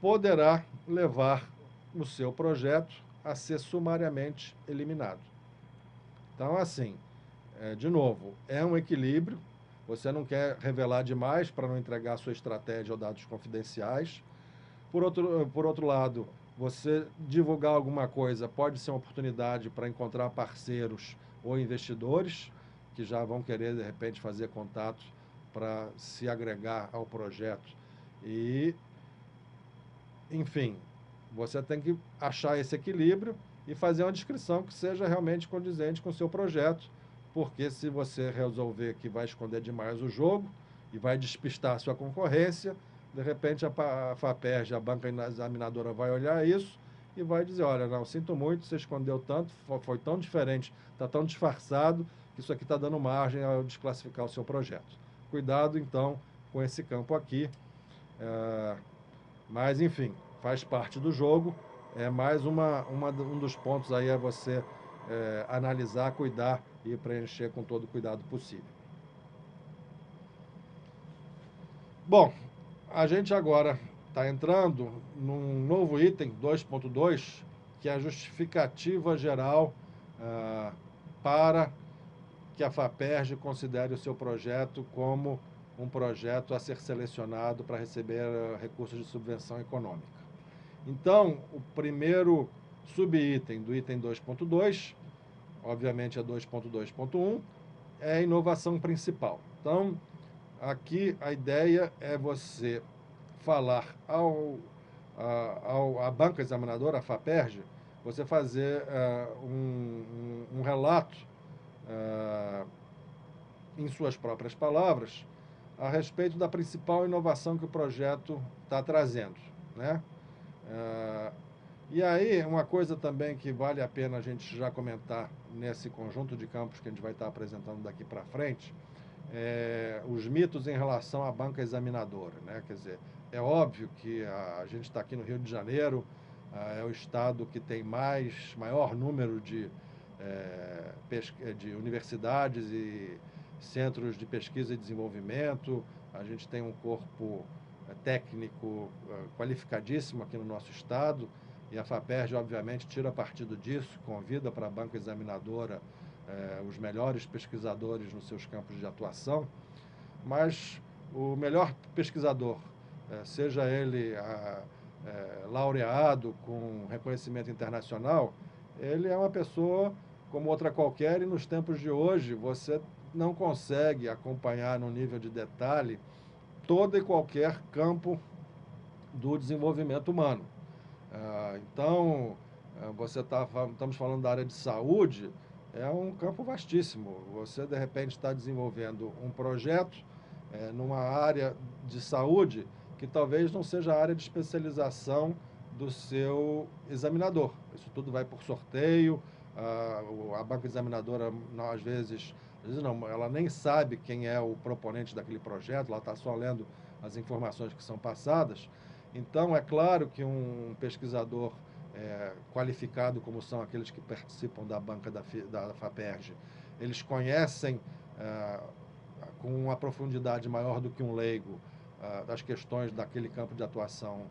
poderá levar o seu projeto a ser sumariamente eliminado. Então, assim, de novo, é um equilíbrio. Você não quer revelar demais para não entregar a sua estratégia ou dados confidenciais. Por outro lado, você divulgar alguma coisa pode ser uma oportunidade para encontrar parceiros ou investidores que já vão querer, de repente, fazer contato para se agregar ao projeto. E, enfim, você tem que achar esse equilíbrio e fazer uma descrição que seja realmente condizente com o seu projeto, porque se você resolver que vai esconder demais o jogo e vai despistar a sua concorrência, de repente a FAPERJ, a banca examinadora, vai olhar isso e vai dizer, olha, não, sinto muito, você escondeu tanto, foi tão diferente, está tão disfarçado, que isso aqui está dando margem a desclassificar o seu projeto. Cuidado, então, com esse campo aqui. Mas, enfim, faz parte do jogo. É mais um dos pontos aí a você analisar, cuidar e preencher com todo o cuidado possível. Bom, a gente agora está entrando num novo item 2.2, que é a justificativa geral para que a FAPERJ considere o seu projeto como um projeto a ser selecionado para receber recursos de subvenção econômica. Então, o primeiro subitem do item 2.2, obviamente é 2.2.1, é a inovação principal. Então, aqui a ideia é você falar à banca examinadora, a FAPERJ, você fazer um relato, em suas próprias palavras, a respeito da principal inovação que o projeto está trazendo, né? E aí, uma coisa também que vale a pena a gente já comentar nesse conjunto de campos que a gente vai estar apresentando daqui para frente, os mitos em relação à banca examinadora, né? Quer dizer, é óbvio que a gente está aqui no Rio de Janeiro, é o estado que tem maior número de universidades e centros de pesquisa e desenvolvimento. A gente tem um corpo técnico qualificadíssimo aqui no nosso estado, e a FAPERJ, obviamente, tira partido disso, convida para a banca examinadora os melhores pesquisadores nos seus campos de atuação, mas o melhor pesquisador, seja ele laureado com reconhecimento internacional, ele é uma pessoa como outra qualquer, e nos tempos de hoje você não consegue acompanhar no nível de detalhe todo e qualquer campo do desenvolvimento humano. Então, estamos falando da área de saúde, é um campo vastíssimo. Você, de repente, está desenvolvendo um projeto numa área de saúde que talvez não seja a área de especialização do seu examinador. Isso tudo vai por sorteio, a banca examinadora, às vezes não, ela nem sabe quem é o proponente daquele projeto, ela está só lendo as informações que são passadas. Então, é claro que um pesquisador qualificado, como são aqueles que participam da banca da FAPERJ, eles conhecem com uma profundidade maior do que um leigo as questões daquele campo de atuação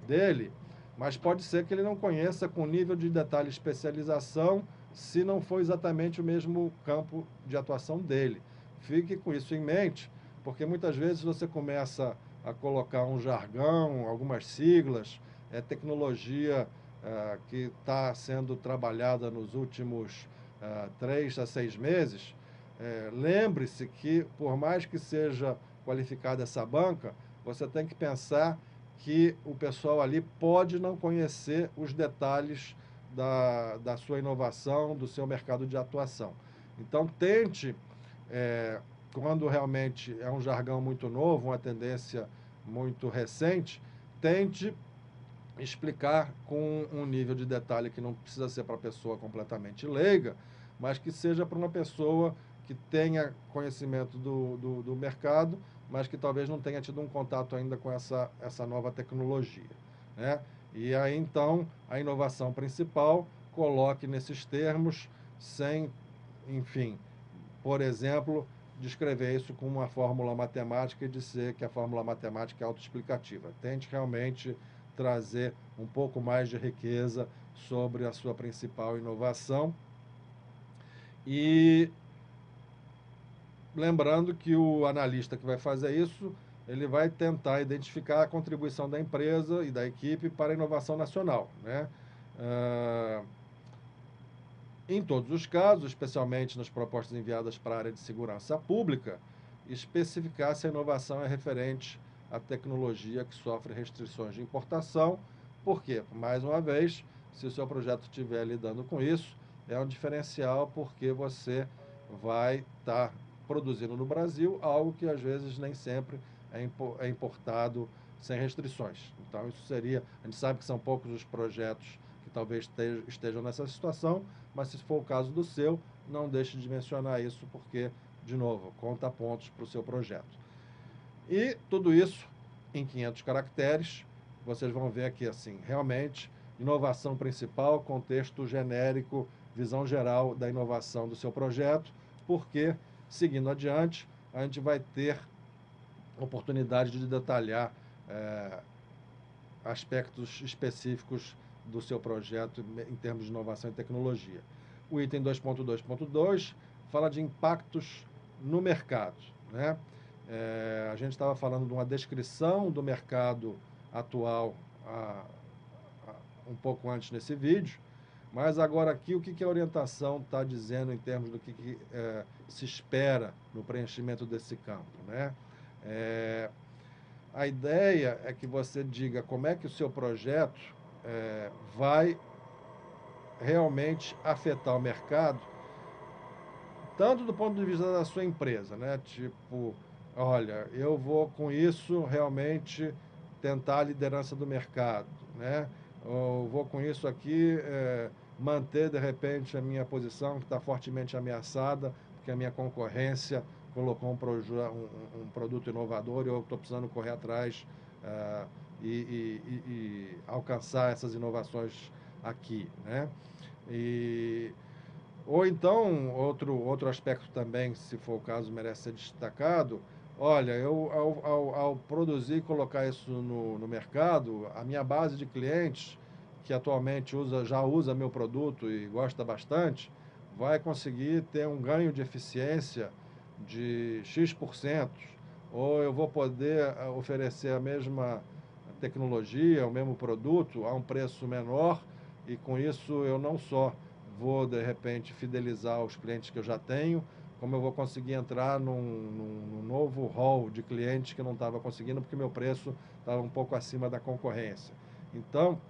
dele, mas pode ser que ele não conheça com nível de detalhe e especialização se não for exatamente o mesmo campo de atuação dele. Fique com isso em mente, porque muitas vezes você começa a colocar um jargão, algumas siglas, tecnologia que está sendo trabalhada nos últimos 3 a 6 meses. Lembre-se que, por mais que seja qualificada essa banca, você tem que pensar que o pessoal ali pode não conhecer os detalhes da sua inovação, do seu mercado de atuação. Então, tente, quando realmente é um jargão muito novo, uma tendência muito recente, tente explicar com um nível de detalhe que não precisa ser para a pessoa completamente leiga, mas que seja para uma pessoa que tenha conhecimento do mercado, mas que talvez não tenha tido um contato ainda com essa nova tecnologia, né? E aí, então, a inovação principal, coloque nesses termos, sem, enfim, por exemplo, descrever isso com uma fórmula matemática e dizer que a fórmula matemática é autoexplicativa. Tente realmente trazer um pouco mais de riqueza sobre a sua principal inovação. E lembrando que o analista que vai fazer isso, ele vai tentar identificar a contribuição da empresa e da equipe para a inovação nacional, né? Em todos os casos, especialmente nas propostas enviadas para a área de segurança pública, especificar se a inovação é referente à tecnologia que sofre restrições de importação, porque, mais uma vez, se o seu projeto estiver lidando com isso, é um diferencial, porque você vai estar produzindo no Brasil algo que às vezes nem sempre é importado sem restrições. Então, isso seria, a gente sabe que são poucos os projetos que talvez estejam nessa situação, mas se for o caso do seu, não deixe de mencionar isso, porque, de novo, conta pontos para o seu projeto. E tudo isso em 500 caracteres, vocês vão ver aqui assim, realmente, inovação principal, contexto genérico, visão geral da inovação do seu projeto, porque, seguindo adiante, a gente vai ter oportunidade de detalhar aspectos específicos do seu projeto em termos de inovação e tecnologia. O item 2.2.2 fala de impactos no mercado, né? A gente estava falando de uma descrição do mercado atual um pouco antes nesse vídeo, mas agora aqui o que a orientação está dizendo em termos do que se espera no preenchimento desse campo, né? A ideia é que você diga como é que o seu projeto vai realmente afetar o mercado, tanto do ponto de vista da sua empresa, né? Tipo, olha, eu vou com isso realmente tentar a liderança do mercado, né? Eu vou com isso aqui manter de repente a minha posição que está fortemente ameaçada, porque a minha concorrência colocou um produto inovador e eu estou precisando correr atrás e alcançar essas inovações aqui, né? E ou então, outro aspecto também, se for o caso, merece ser destacado. Olha, eu ao produzir e colocar isso no mercado, a minha base de clientes, que atualmente já usa meu produto e gosta bastante, vai conseguir ter um ganho de eficiência de X%, ou eu vou poder oferecer a mesma tecnologia, o mesmo produto a um preço menor, e com isso eu não só vou, de repente, fidelizar os clientes que eu já tenho, como eu vou conseguir entrar num novo hall de clientes que eu não estava conseguindo, porque meu preço estava um pouco acima da concorrência. Então,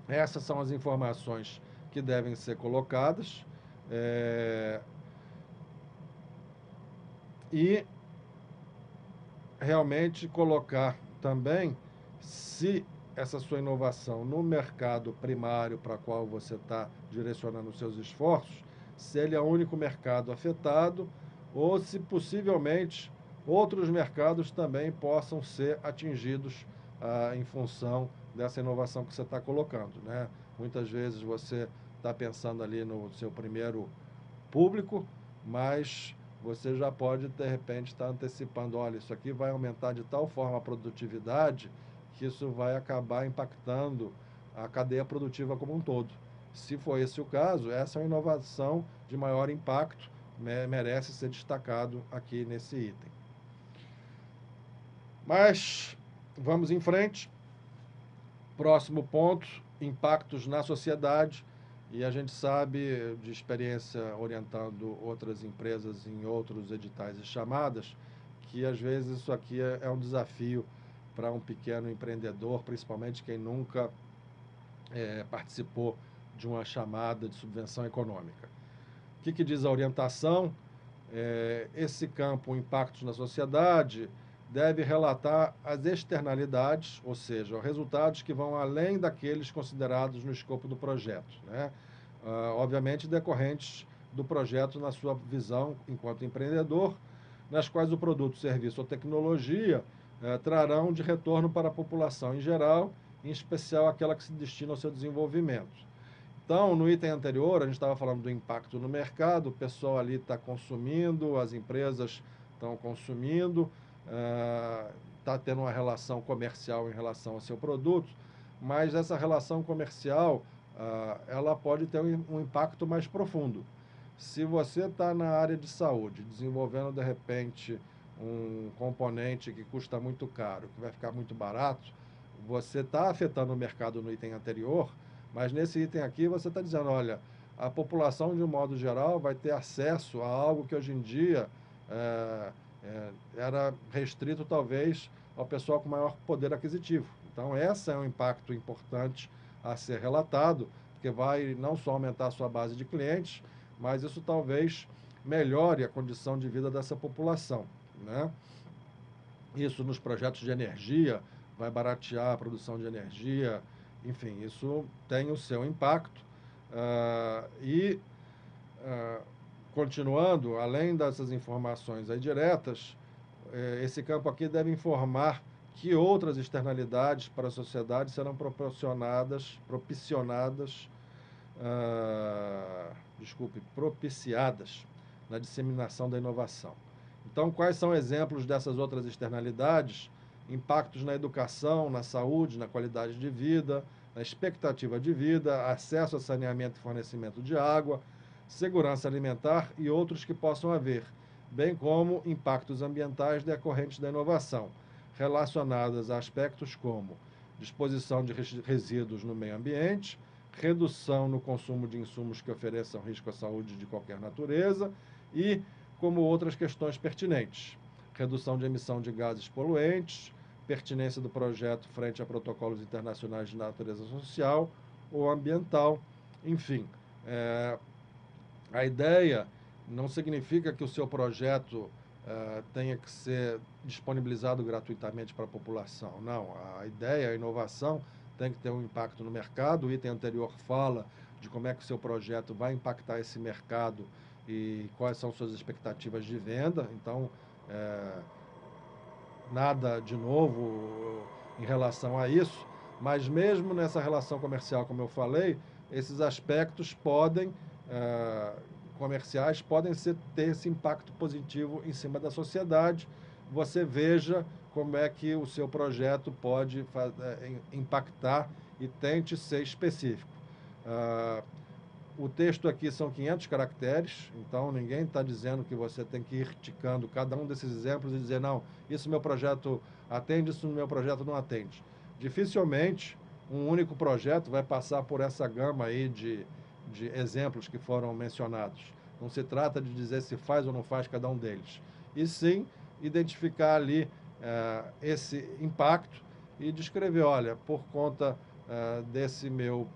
essas são as informações que devem ser colocadas. E realmente colocar também se essa sua inovação no mercado primário para qual você está direcionando os seus esforços, se ele é o único mercado afetado ou se possivelmente outros mercados também possam ser atingidos em função dessa inovação que você está colocando, né? Muitas vezes você está pensando ali no seu primeiro público, mas você já pode, de repente, estar antecipando, olha, isso aqui vai aumentar de tal forma a produtividade que isso vai acabar impactando a cadeia produtiva como um todo. Se for esse o caso, essa é uma inovação de maior impacto, merece ser destacado aqui nesse item. Mas vamos em frente. Próximo ponto, impactos na sociedade. E a gente sabe, de experiência orientando outras empresas em outros editais e chamadas, que às vezes isso aqui é um desafio para um pequeno empreendedor, principalmente quem nunca participou de uma chamada de subvenção econômica. O que diz a orientação? Esse campo, impactos na sociedade, deve relatar as externalidades, ou seja, os resultados que vão além daqueles considerados no escopo do projeto, né? Obviamente decorrentes do projeto na sua visão enquanto empreendedor, nas quais o produto, serviço ou tecnologia trarão de retorno para a população em geral, em especial aquela que se destina ao seu desenvolvimento. Então, no item anterior, a gente estava falando do impacto no mercado, o pessoal ali está consumindo, as empresas estão consumindo, está tendo uma relação comercial em relação ao seu produto, mas essa relação comercial, ela pode ter um impacto mais profundo. Se você está na área de saúde, desenvolvendo, de repente, um componente que custa muito caro, que vai ficar muito barato, você está afetando o mercado no item anterior, mas nesse item aqui você está dizendo, olha, a população de um modo geral vai ter acesso a algo que hoje em dia era restrito talvez ao pessoal com maior poder aquisitivo. Então esse é um impacto importante a ser relatado, porque vai não só aumentar a sua base de clientes, mas isso talvez melhore a condição de vida dessa população, né? Isso nos projetos de energia vai baratear a produção de energia, enfim, isso tem o seu impacto. Continuando, além dessas informações aí diretas, esse campo aqui deve informar que outras externalidades para a sociedade serão propiciadas na disseminação da inovação. Então, quais são exemplos dessas outras externalidades? Impactos na educação, na saúde, na qualidade de vida, na expectativa de vida, acesso a saneamento e fornecimento de água, segurança alimentar e outros que possam haver, bem como impactos ambientais decorrentes da inovação, relacionados a aspectos como disposição de resíduos no meio ambiente, redução no consumo de insumos que ofereçam risco à saúde de qualquer natureza e como outras questões pertinentes, redução de emissão de gases poluentes, pertinência do projeto frente a protocolos internacionais de natureza social ou ambiental, enfim. A ideia não significa que o seu projeto tenha que ser disponibilizado gratuitamente para a população. Não, a ideia, a inovação tem que ter um impacto no mercado. O item anterior fala de como é que o seu projeto vai impactar esse mercado e quais são suas expectativas de venda. Então, nada de novo em relação a isso, mas mesmo nessa relação comercial, como eu falei, esses aspectos comerciais podem ter esse impacto positivo em cima da sociedade. Você veja como é que o seu projeto pode impactar e tente ser específico. O texto aqui são 500 caracteres, então ninguém está dizendo que você tem que ir ticando cada um desses exemplos e dizer, não, isso meu projeto atende, isso meu projeto não atende. Dificilmente um único projeto vai passar por essa gama aí de exemplos que foram mencionados. Não se trata de dizer se faz ou não faz cada um deles, e sim identificar ali esse impacto e descrever, olha, por conta desse meu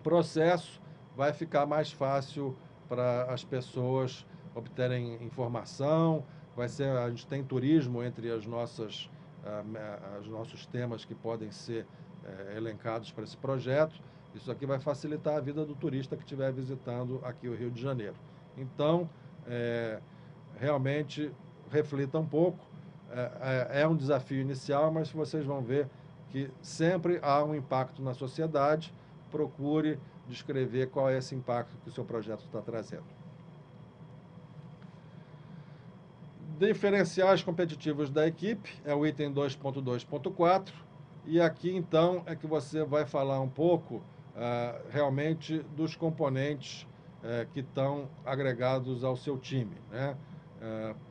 processo, vai ficar mais fácil para as pessoas obterem informação. A gente tem turismo entre os nossos temas que podem ser elencados para esse projeto. Isso aqui vai facilitar a vida do turista que estiver visitando aqui o Rio de Janeiro. Então, realmente, reflita um pouco. É um desafio inicial, mas vocês vão ver que sempre há um impacto na sociedade. Procure descrever qual é esse impacto que o seu projeto está trazendo. Diferenciais competitivos da equipe, é o item 2.2.4, e aqui então é que você vai falar um pouco realmente dos componentes que estão agregados ao seu time, né?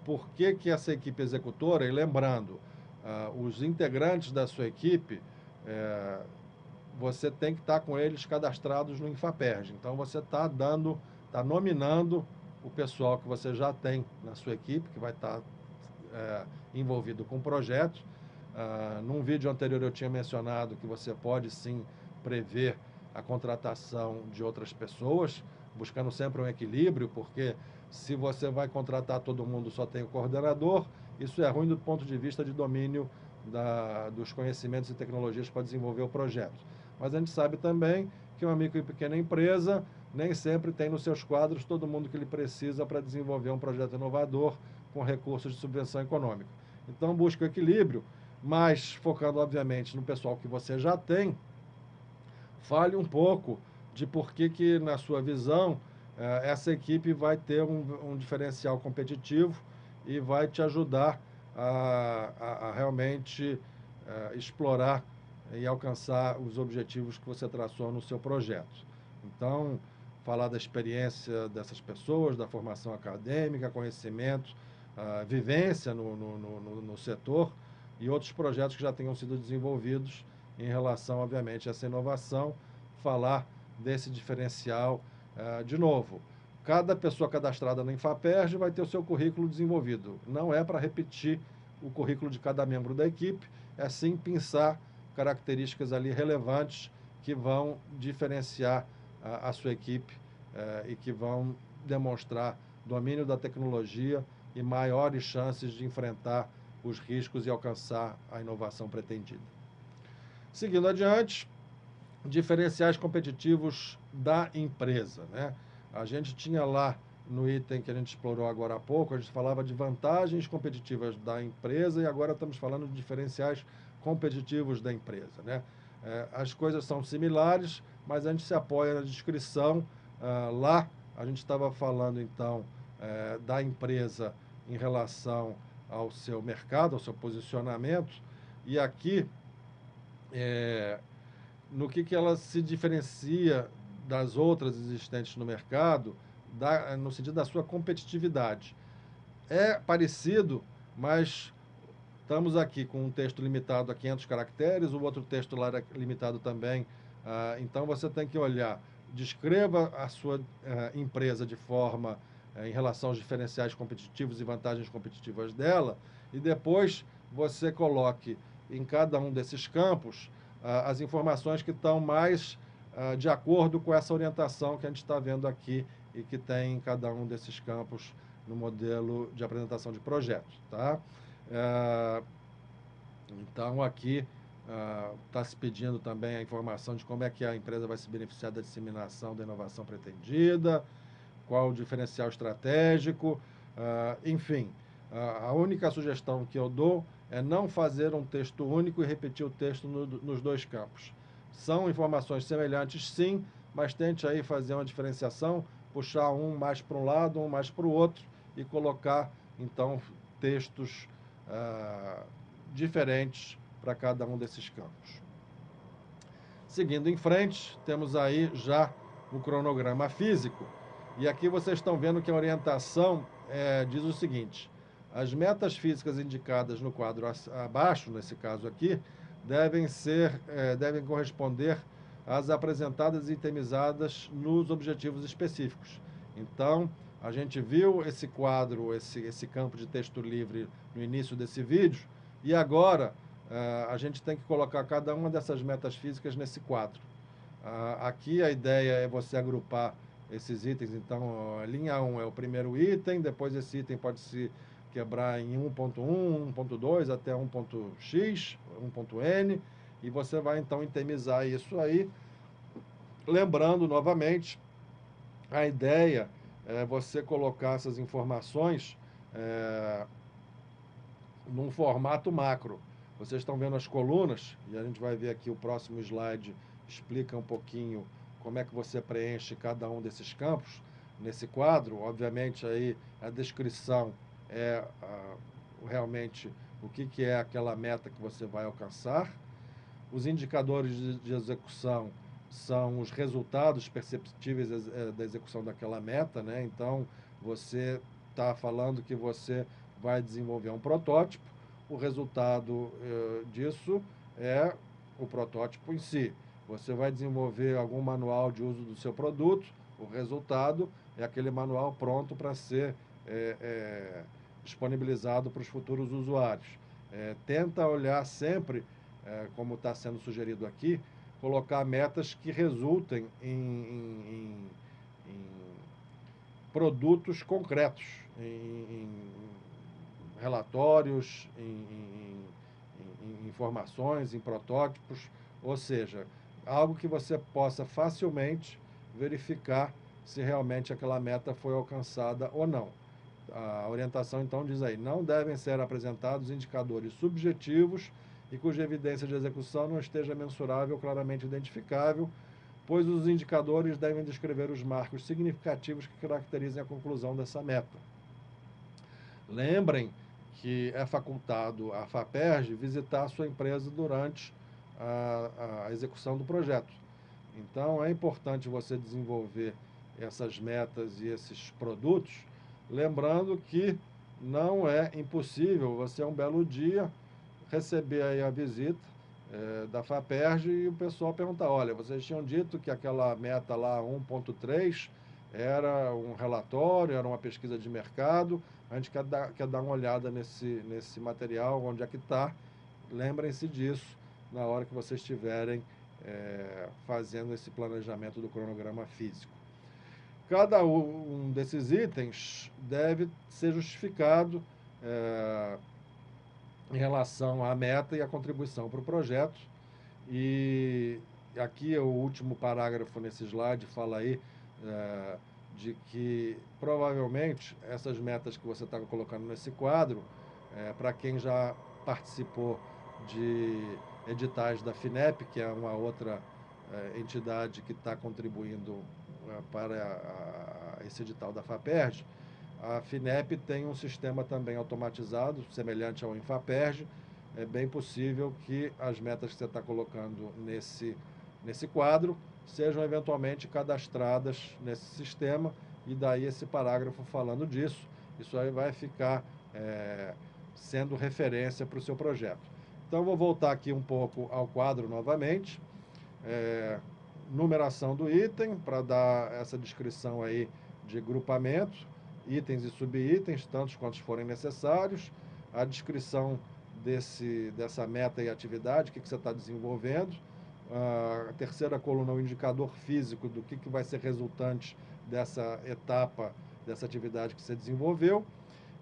Por que essa equipe executora, e lembrando, os integrantes da sua equipe, você tem que estar com eles cadastrados no Infaperj. Então, você está nominando o pessoal que você já tem na sua equipe, que vai estar envolvido com o projeto. Num vídeo anterior eu tinha mencionado que você pode sim prever a contratação de outras pessoas, buscando sempre um equilíbrio, porque se você vai contratar todo mundo, só tem o coordenador, isso é ruim do ponto de vista de domínio dos conhecimentos e tecnologias para desenvolver o projeto. Mas a gente sabe também que uma micro e pequena empresa nem sempre tem nos seus quadros todo mundo que ele precisa para desenvolver um projeto inovador com recursos de subvenção econômica. Então, busque o equilíbrio, mas focando, obviamente, no pessoal que você já tem. Fale um pouco de por que na sua visão, essa equipe vai ter um diferencial competitivo e vai te ajudar a realmente explorar e alcançar os objetivos que você traçou no seu projeto. Então, falar da experiência dessas pessoas, da formação acadêmica, conhecimento, vivência no setor e outros projetos que já tenham sido desenvolvidos em relação, obviamente, a essa inovação. Falar desse diferencial de novo. Cada pessoa cadastrada no Infaperj vai ter o seu currículo desenvolvido. Não é para repetir o currículo de cada membro da equipe, é sim pensar características ali relevantes que vão diferenciar a sua equipe e que vão demonstrar domínio da tecnologia e maiores chances de enfrentar os riscos e alcançar a inovação pretendida. Seguindo adiante, diferenciais competitivos da empresa, né? A gente tinha lá no item que a gente explorou agora há pouco, a gente falava de vantagens competitivas da empresa e agora estamos falando de diferenciais competitivos da empresa, né? As coisas são similares, mas a gente se apoia na descrição. Lá a gente estava falando então da empresa em relação ao seu mercado, ao seu posicionamento, e aqui no que ela se diferencia das outras existentes no mercado, no sentido da sua competitividade. É parecido, mas estamos aqui com um texto limitado a 500 caracteres, o outro texto lá era limitado também. Então, você tem que olhar, descreva a sua empresa de forma em relação aos diferenciais competitivos e vantagens competitivas dela, e depois você coloque em cada um desses campos as informações que estão mais de acordo com essa orientação que a gente está vendo aqui e que tem em cada um desses campos no modelo de apresentação de projetos, tá? Então, aqui está se pedindo também a informação de como é que a empresa vai se beneficiar da disseminação da inovação pretendida, qual o diferencial estratégico, enfim. A única sugestão que eu dou é não fazer um texto único e repetir o texto nos dois campos. São informações semelhantes, sim, mas tente aí fazer uma diferenciação, puxar um mais para um lado, um mais para o outro e colocar, então, textos diferentes para cada um desses campos. Seguindo em frente, temos aí já o cronograma físico. E aqui vocês estão vendo que a orientação diz o seguinte: as metas físicas indicadas no quadro abaixo, nesse caso aqui, devem corresponder às apresentadas e itemizadas nos objetivos específicos. Então, a gente viu esse quadro, esse campo de texto livre no início desse vídeo, e agora a gente tem que colocar cada uma dessas metas físicas nesse quadro. Aqui a ideia é você agrupar esses itens. Então, a linha 1 é o primeiro item, depois esse item pode se quebrar em 1.1, 1.2 até 1.x, 1.n, e você vai então itemizar isso aí. Lembrando novamente, a ideia é você colocar essas informações num formato macro. Vocês estão vendo as colunas, e a gente vai ver aqui o próximo slide, explica um pouquinho como é que você preenche cada um desses campos nesse quadro. Obviamente, aí a descrição é realmente o que é aquela meta que você vai alcançar. Os indicadores de execução são os resultados perceptíveis da execução daquela meta, né? Então, você está falando que você vai desenvolver um protótipo, o resultado disso é o protótipo em si. Você vai desenvolver algum manual de uso do seu produto, o resultado é aquele manual pronto para ser disponibilizado para os futuros usuários. Tenta olhar sempre, como está sendo sugerido aqui, colocar metas que resultem em produtos concretos, em relatórios, em informações, em protótipos, ou seja, algo que você possa facilmente verificar se realmente aquela meta foi alcançada ou não. A orientação, então, diz aí: não devem ser apresentados indicadores subjetivos e cuja evidência de execução não esteja mensurável ou claramente identificável, pois os indicadores devem descrever os marcos significativos que caracterizem a conclusão dessa meta. Lembrem que é facultado à FAPERJ visitar a sua empresa durante a execução do projeto. Então, é importante você desenvolver essas metas e esses produtos, lembrando que não é impossível você, um belo dia, receber aí a visita da FAPERJ e o pessoal perguntar: olha, vocês tinham dito que aquela meta lá 1.3 era um relatório, era uma pesquisa de mercado, a gente quer dar uma olhada nesse material, onde é que está. Lembrem-se disso na hora que vocês estiverem fazendo esse planejamento do cronograma físico. Cada um desses itens deve ser justificado em relação à meta e à contribuição para o projeto. E aqui o último parágrafo nesse slide fala aí de que provavelmente essas metas que você está colocando nesse quadro, para quem já participou de editais da FINEP, que é uma outra entidade que está contribuindo para esse edital da FAPERJ, a FINEP tem um sistema também automatizado, semelhante ao INFAPERJ. É bem possível que as metas que você está colocando nesse quadro sejam eventualmente cadastradas nesse sistema, e daí esse parágrafo falando disso. Isso aí vai ficar sendo referência para o seu projeto. Então, vou voltar aqui um pouco ao quadro novamente. Numeração do item, para dar essa descrição aí de grupamento, itens e subitens, tantos quantos forem necessários, a descrição dessa meta e atividade, o que você está desenvolvendo. A terceira coluna, o indicador físico do que vai ser resultante dessa etapa, dessa atividade que você desenvolveu.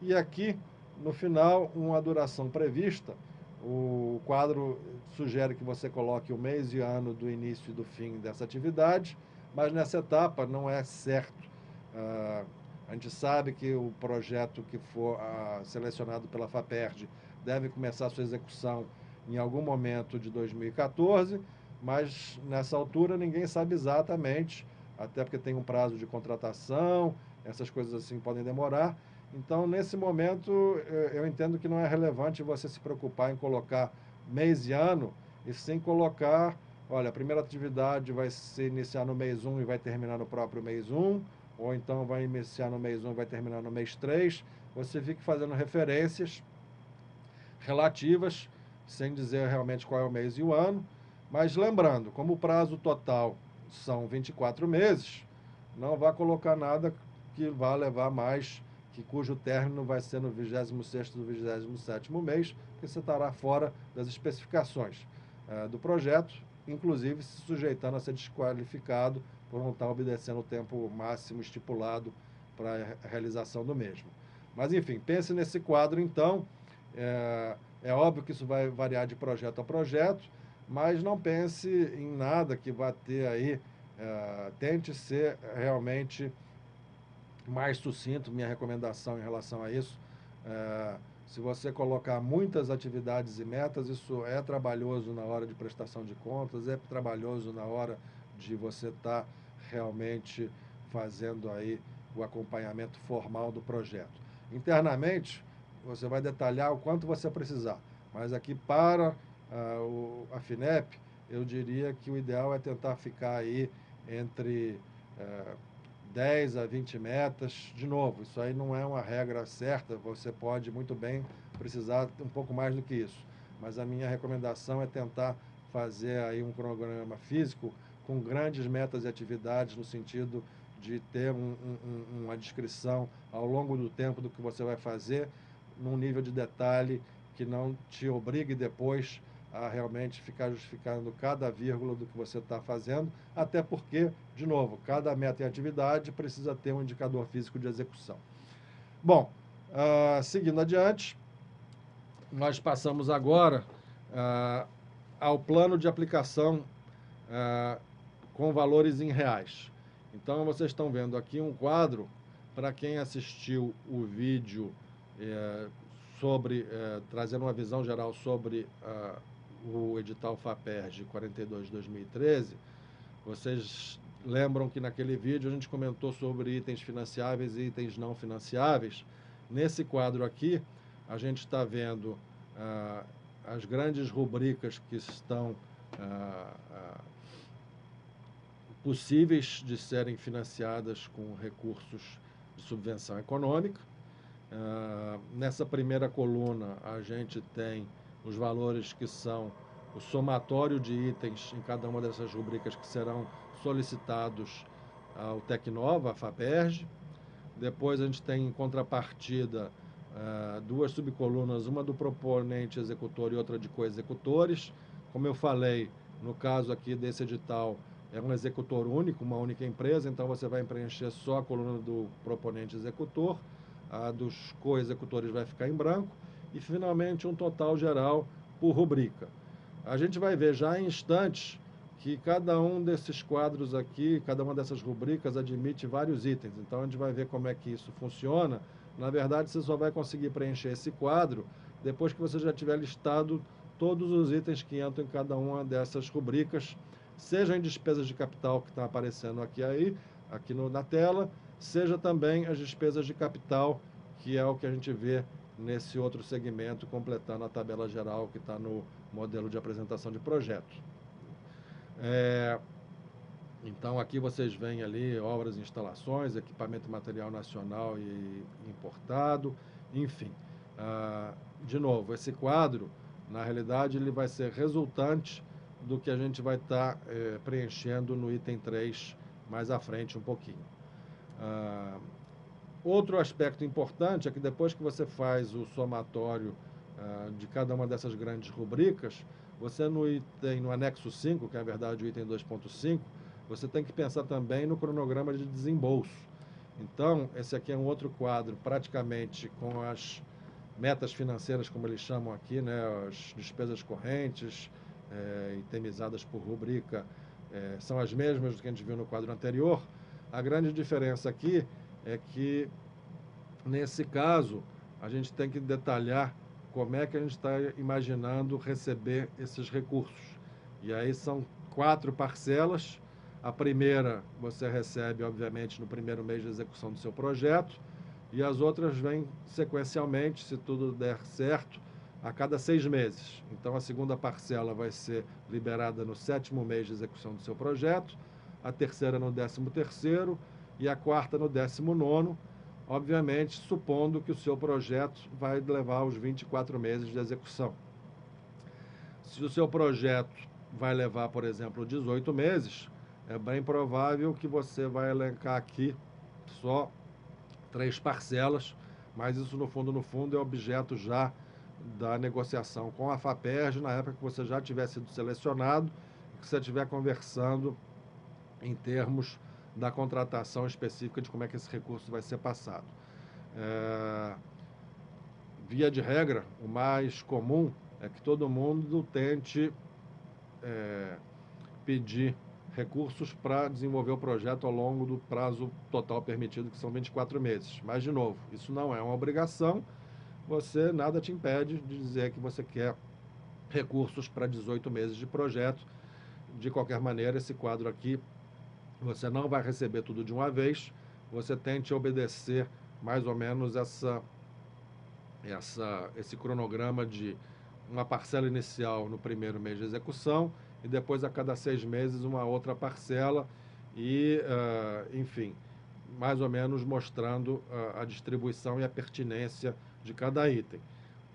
E aqui, no final, uma duração prevista. O quadro sugere que você coloque o mês e ano do início e do fim dessa atividade, mas nessa etapa não é certo. A gente sabe que o projeto que for selecionado pela FAPERJ deve começar a sua execução em algum momento de 2014, mas nessa altura ninguém sabe exatamente, até porque tem um prazo de contratação, essas coisas assim podem demorar. Então, nesse momento, eu entendo que não é relevante você se preocupar em colocar mês e ano, e sim colocar, olha, a primeira atividade vai se iniciar no mês 1 e vai terminar no próprio mês 1, ou então vai iniciar no mês 1 e vai terminar no mês 3. Você fica fazendo referências relativas, sem dizer realmente qual é o mês e o ano, mas lembrando, como o prazo total são 24 meses, não vai colocar nada que vá levar mais, cujo término vai ser no 26º do 27º mês, porque você estará fora das especificações do projeto, inclusive se sujeitando a ser desqualificado por não estar obedecendo o tempo máximo estipulado para a realização do mesmo. Mas, enfim, pense nesse quadro, então. É óbvio que isso vai variar de projeto a projeto, mas não pense em nada que vá ter aí. Tente ser realmente mais sucinto, minha recomendação em relação a isso. Se você colocar muitas atividades e metas, isso é trabalhoso na hora de prestação de contas, é trabalhoso na hora de você estar realmente fazendo aí o acompanhamento formal do projeto. Internamente, você vai detalhar o quanto você precisar, mas aqui para a FINEP, eu diria que o ideal é tentar ficar aí entre 10 a 20 metas. De novo, isso aí não é uma regra certa, você pode muito bem precisar um pouco mais do que isso. Mas a minha recomendação é tentar fazer aí um cronograma físico com grandes metas e atividades, no sentido de ter uma descrição ao longo do tempo do que você vai fazer, num nível de detalhe que não te obrigue depois a realmente ficar justificando cada vírgula do que você está fazendo, até porque, de novo, cada meta e atividade precisa ter um indicador físico de execução. Bom, seguindo adiante, nós passamos agora ao plano de aplicação com valores em reais. Então, vocês estão vendo aqui um quadro, para quem assistiu o vídeo trazendo uma visão geral sobre o edital FAPERJ 42 de 2013, vocês lembram que naquele vídeo a gente comentou sobre itens financiáveis e itens não financiáveis. Nesse quadro aqui, a gente está vendo as grandes rubricas que estão possíveis de serem financiadas com recursos de subvenção econômica. Nessa primeira coluna, a gente tem os valores que são o somatório de itens em cada uma dessas rubricas que serão solicitados ao Tecnova, à FAPERJ. Depois a gente tem em contrapartida duas subcolunas, uma do proponente executor e outra de coexecutores. Como eu falei, no caso aqui desse edital, é um executor único, uma única empresa, então você vai preencher só a coluna do proponente executor, a dos coexecutores vai ficar em branco, e finalmente um total geral por rubrica. A gente vai ver já em instantes que cada um desses quadros aqui, cada uma dessas rubricas admite vários itens, então a gente vai ver como é que isso funciona. Na verdade, você só vai conseguir preencher esse quadro depois que você já tiver listado todos os itens que entram em cada uma dessas rubricas, seja em despesas de capital que estão aparecendo aqui na tela, seja também as despesas de capital, que é o que a gente vê nesse outro segmento, completando a tabela geral que está no modelo de apresentação de projeto. Então, aqui vocês veem ali obras e instalações, equipamento e material nacional e importado, enfim. De novo, esse quadro, na realidade, ele vai ser resultante do que a gente vai estar preenchendo no item 3 mais à frente um pouquinho. Outro aspecto importante é que depois que você faz o somatório de cada uma dessas grandes rubricas, você no anexo 5, que é, na verdade, o item 2.5, você tem que pensar também no cronograma de desembolso. Então, esse aqui é um outro quadro, praticamente com as metas financeiras, como eles chamam aqui, né, as despesas correntes, itemizadas por rubrica, são as mesmas do que a gente viu no quadro anterior. A grande diferença aqui é que, nesse caso, a gente tem que detalhar como é que a gente está imaginando receber esses recursos. E aí são 4 parcelas. A primeira você recebe, obviamente, no primeiro mês de execução do seu projeto, e as outras vêm sequencialmente, se tudo der certo, a cada 6 meses. Então, a segunda parcela vai ser liberada no 7º mês de execução do seu projeto, a terceira no 13º e a quarta no 19º, obviamente, supondo que o seu projeto vai levar os 24 meses de execução. Se o seu projeto vai levar, por exemplo, 18 meses, é bem provável que você vai elencar aqui só 3 parcelas, mas isso, no fundo, é objeto já da negociação com a FAPERJ, na época que você já tiver sido selecionado, que você estiver conversando em termos da contratação específica de como é que esse recurso vai ser passado. Via de regra, o mais comum é que todo mundo tente pedir recursos para desenvolver o projeto ao longo do prazo total permitido, que são 24 meses. Mas, de novo, isso não é uma obrigação, nada te impede de dizer que você quer recursos para 18 meses de projeto. De qualquer maneira, esse quadro aqui, você não vai receber tudo de uma vez, você tente obedecer mais ou menos esse cronograma de uma parcela inicial no primeiro mês de execução e depois a cada 6 meses uma outra parcela e, enfim, mais ou menos mostrando a distribuição e a pertinência de cada item.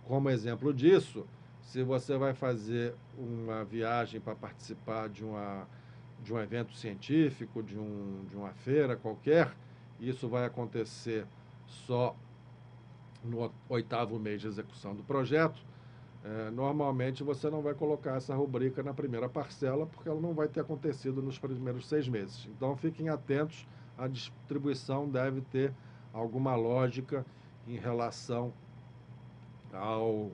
Como exemplo disso, se você vai fazer uma viagem para participar de um evento científico, de uma feira qualquer, isso vai acontecer só no 8º mês de execução do projeto. Normalmente você não vai colocar essa rubrica na primeira parcela, porque ela não vai ter acontecido nos primeiros 6 meses. Então, fiquem atentos, a distribuição deve ter alguma lógica em relação ao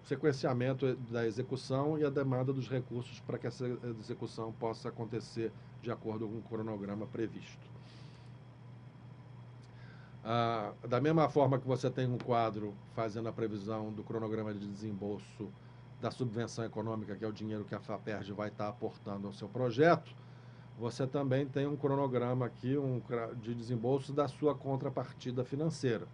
sequenciamento da execução e a demanda dos recursos para que essa execução possa acontecer de acordo com o cronograma previsto. Da mesma forma que você tem um quadro fazendo a previsão do cronograma de desembolso da subvenção econômica, que é o dinheiro que a FAPERJ vai estar aportando ao seu projeto, você também tem um cronograma aqui de desembolso da sua contrapartida financeira.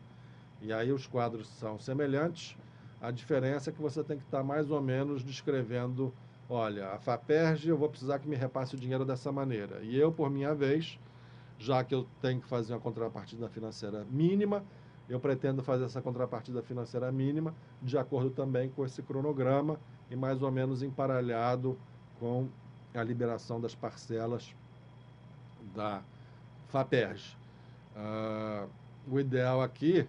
E aí os quadros são semelhantes, a diferença é que você tem que estar mais ou menos descrevendo, olha, a FAPERJ, eu vou precisar que me repasse o dinheiro dessa maneira. E eu, por minha vez, já que eu tenho que fazer uma contrapartida financeira mínima, eu pretendo fazer essa contrapartida financeira mínima de acordo também com esse cronograma e mais ou menos emparelhado com a liberação das parcelas da FAPERJ. O ideal aqui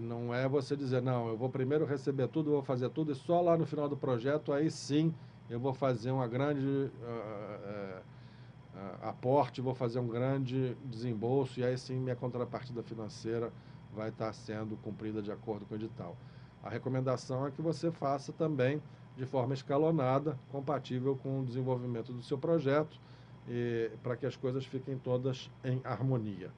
não é você dizer, não, eu vou primeiro receber tudo, vou fazer tudo, e só lá no final do projeto, aí sim, eu vou fazer uma grande aporte, vou fazer um grande desembolso, e aí sim minha contrapartida financeira vai estar sendo cumprida de acordo com o edital. A recomendação é que você faça também de forma escalonada, compatível com o desenvolvimento do seu projeto, para que as coisas fiquem todas em harmonia.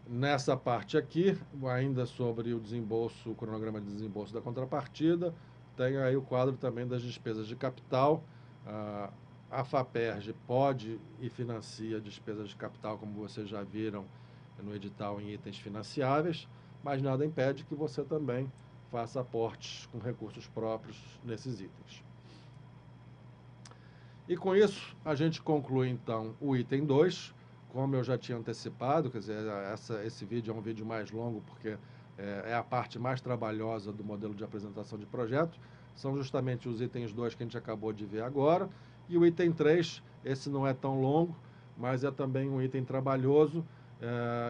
Nessa parte aqui, ainda sobre o desembolso, o cronograma de desembolso da contrapartida, tem aí o quadro também das despesas de capital. A FAPERJ pode e financia despesas de capital, como vocês já viram no edital, em itens financiáveis, mas nada impede que você também faça aportes com recursos próprios nesses itens. E com isso, a gente conclui então o item 2, como eu já tinha antecipado, quer dizer, esse vídeo é um vídeo mais longo, porque é a parte mais trabalhosa do modelo de apresentação de projeto, são justamente os itens 2 que a gente acabou de ver agora, e o item 3, esse não é tão longo, mas é também um item trabalhoso,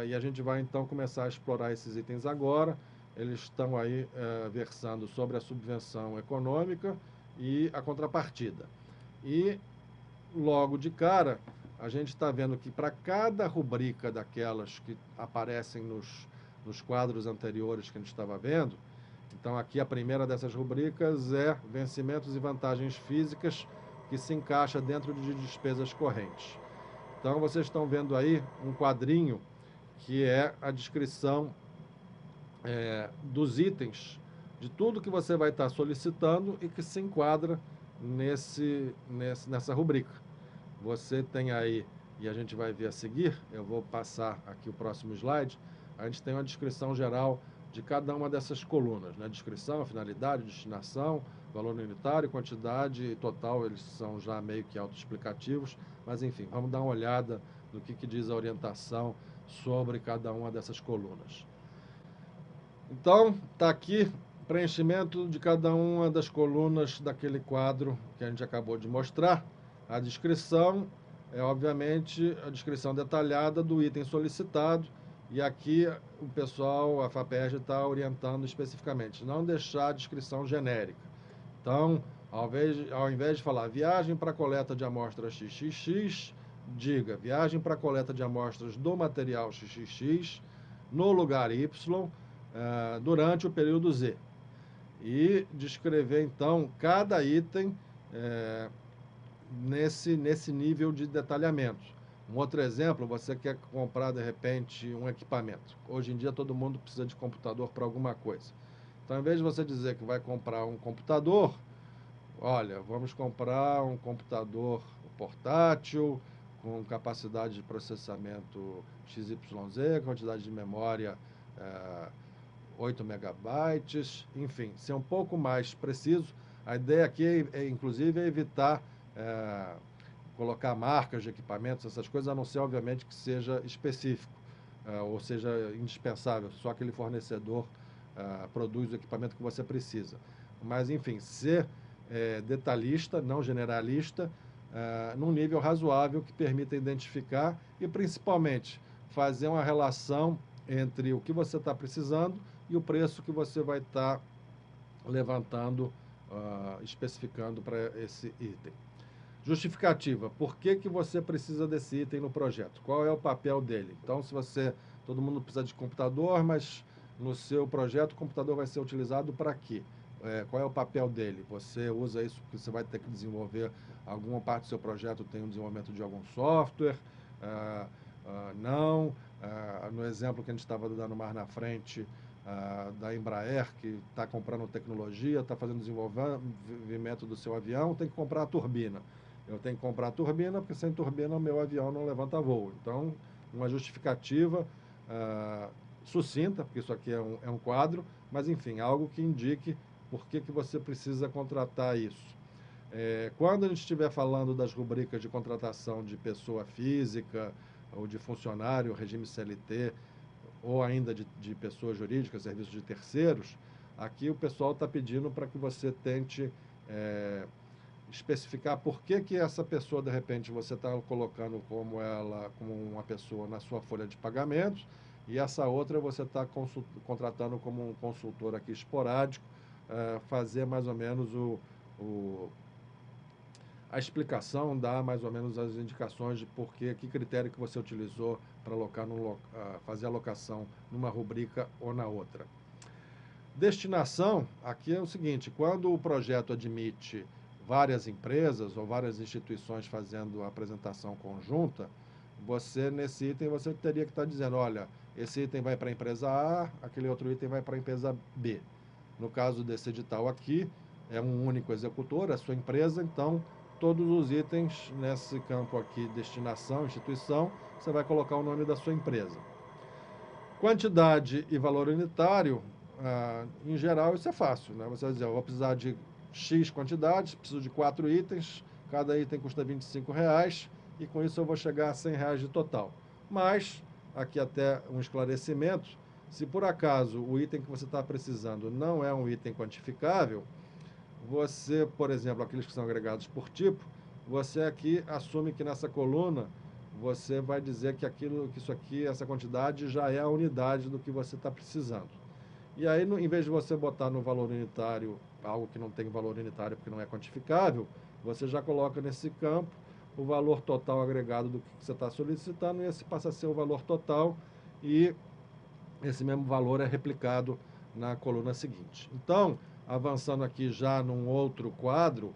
e a gente vai então começar a explorar esses itens agora. Eles estão aí versando sobre a subvenção econômica e a contrapartida. E logo de cara, a gente está vendo que para cada rubrica daquelas que aparecem nos quadros anteriores que a gente estava vendo, então aqui a primeira dessas rubricas é vencimentos e vantagens físicas, que se encaixa dentro de despesas correntes. Então vocês estão vendo aí um quadrinho que é a descrição dos itens, de tudo que você vai estar solicitando e que se enquadra nessa rubrica. Você tem aí, e a gente vai ver a seguir, eu vou passar aqui o próximo slide, a gente tem uma descrição geral de cada uma dessas colunas, né? Descrição, finalidade, destinação, valor unitário, quantidade e total, eles são já meio que autoexplicativos, mas enfim, vamos dar uma olhada no que diz a orientação sobre cada uma dessas colunas. Então, está aqui preenchimento de cada uma das colunas daquele quadro que a gente acabou de mostrar. A descrição é, obviamente, a descrição detalhada do item solicitado, e aqui o pessoal, a FAPERJ, está orientando especificamente, não deixar a descrição genérica. Então, ao invés de falar viagem para coleta de amostras XXX, diga viagem para coleta de amostras do material XXX, no lugar Y, durante o período Z. E descrever, então, cada item nesse nível de detalhamento. Um outro exemplo, você quer comprar, de repente, um equipamento. Hoje em dia, todo mundo precisa de computador para alguma coisa. Então, ao invés de você dizer que vai comprar um computador, olha, vamos comprar um computador portátil, com capacidade de processamento XYZ, quantidade de memória 8 megabytes, enfim, ser um pouco mais preciso. A ideia aqui, inclusive, é evitar colocar marcas de equipamentos, essas coisas, a não ser, obviamente, que seja específico, ou seja indispensável, só aquele fornecedor produz o equipamento que você precisa. Mas, enfim, ser detalhista, não generalista, num nível razoável que permita identificar e, principalmente, fazer uma relação entre o que você está precisando e o preço que você vai estar levantando, especificando para esse item. Justificativa. Por que você precisa desse item no projeto? Qual é o papel dele? Então, todo mundo precisa de computador, mas no seu projeto o computador vai ser utilizado para quê? Qual é o papel dele? Você usa isso porque você vai ter que desenvolver alguma parte do seu projeto, tem um desenvolvimento de algum software? Não. No exemplo que a gente estava dando mais na frente, da Embraer, que está comprando tecnologia, está fazendo desenvolvimento do seu avião, tem que comprar a turbina. Eu tenho que comprar a turbina, porque sem turbina o meu avião não levanta voo. Então, uma justificativa sucinta, porque isso aqui é um quadro, mas, enfim, algo que indique por que você precisa contratar isso. Quando a gente estiver falando das rubricas de contratação de pessoa física, ou de funcionário, regime CLT, ou ainda de pessoa jurídica, serviço de terceiros, aqui o pessoal está pedindo para que você tente especificar por que essa pessoa, de repente, você está colocando como uma pessoa na sua folha de pagamentos, e essa outra você está contratando como um consultor aqui esporádico, fazer mais ou menos a explicação, dar mais ou menos as indicações de que critério que você utilizou para fazer a alocação numa rubrica ou na outra. Destinação, aqui é o seguinte, quando o projeto admite várias empresas ou várias instituições fazendo a apresentação conjunta, nesse item, você teria que estar dizendo, olha, esse item vai para a empresa A, aquele outro item vai para a empresa B. No caso desse edital aqui, é um único executor, a sua empresa, então, todos os itens nesse campo aqui, destinação, instituição, você vai colocar o nome da sua empresa. Quantidade e valor unitário, em geral, isso é fácil, né? Você vai dizer, eu vou precisar de X quantidades, preciso de 4 itens, cada item custa R$25, e com isso eu vou chegar a R$100 de total. Mas, aqui até um esclarecimento, se por acaso o item que você está precisando não é um item quantificável, você, por exemplo, aqueles que são agregados por tipo, você aqui assume que nessa coluna você vai dizer que isso aqui, essa quantidade já é a unidade do que você está precisando. E aí, em vez de você botar no valor unitário algo que não tem valor unitário porque não é quantificável, você já coloca nesse campo o valor total agregado do que você está solicitando, e esse passa a ser o valor total, e esse mesmo valor é replicado na coluna seguinte. Então, avançando aqui já num outro quadro,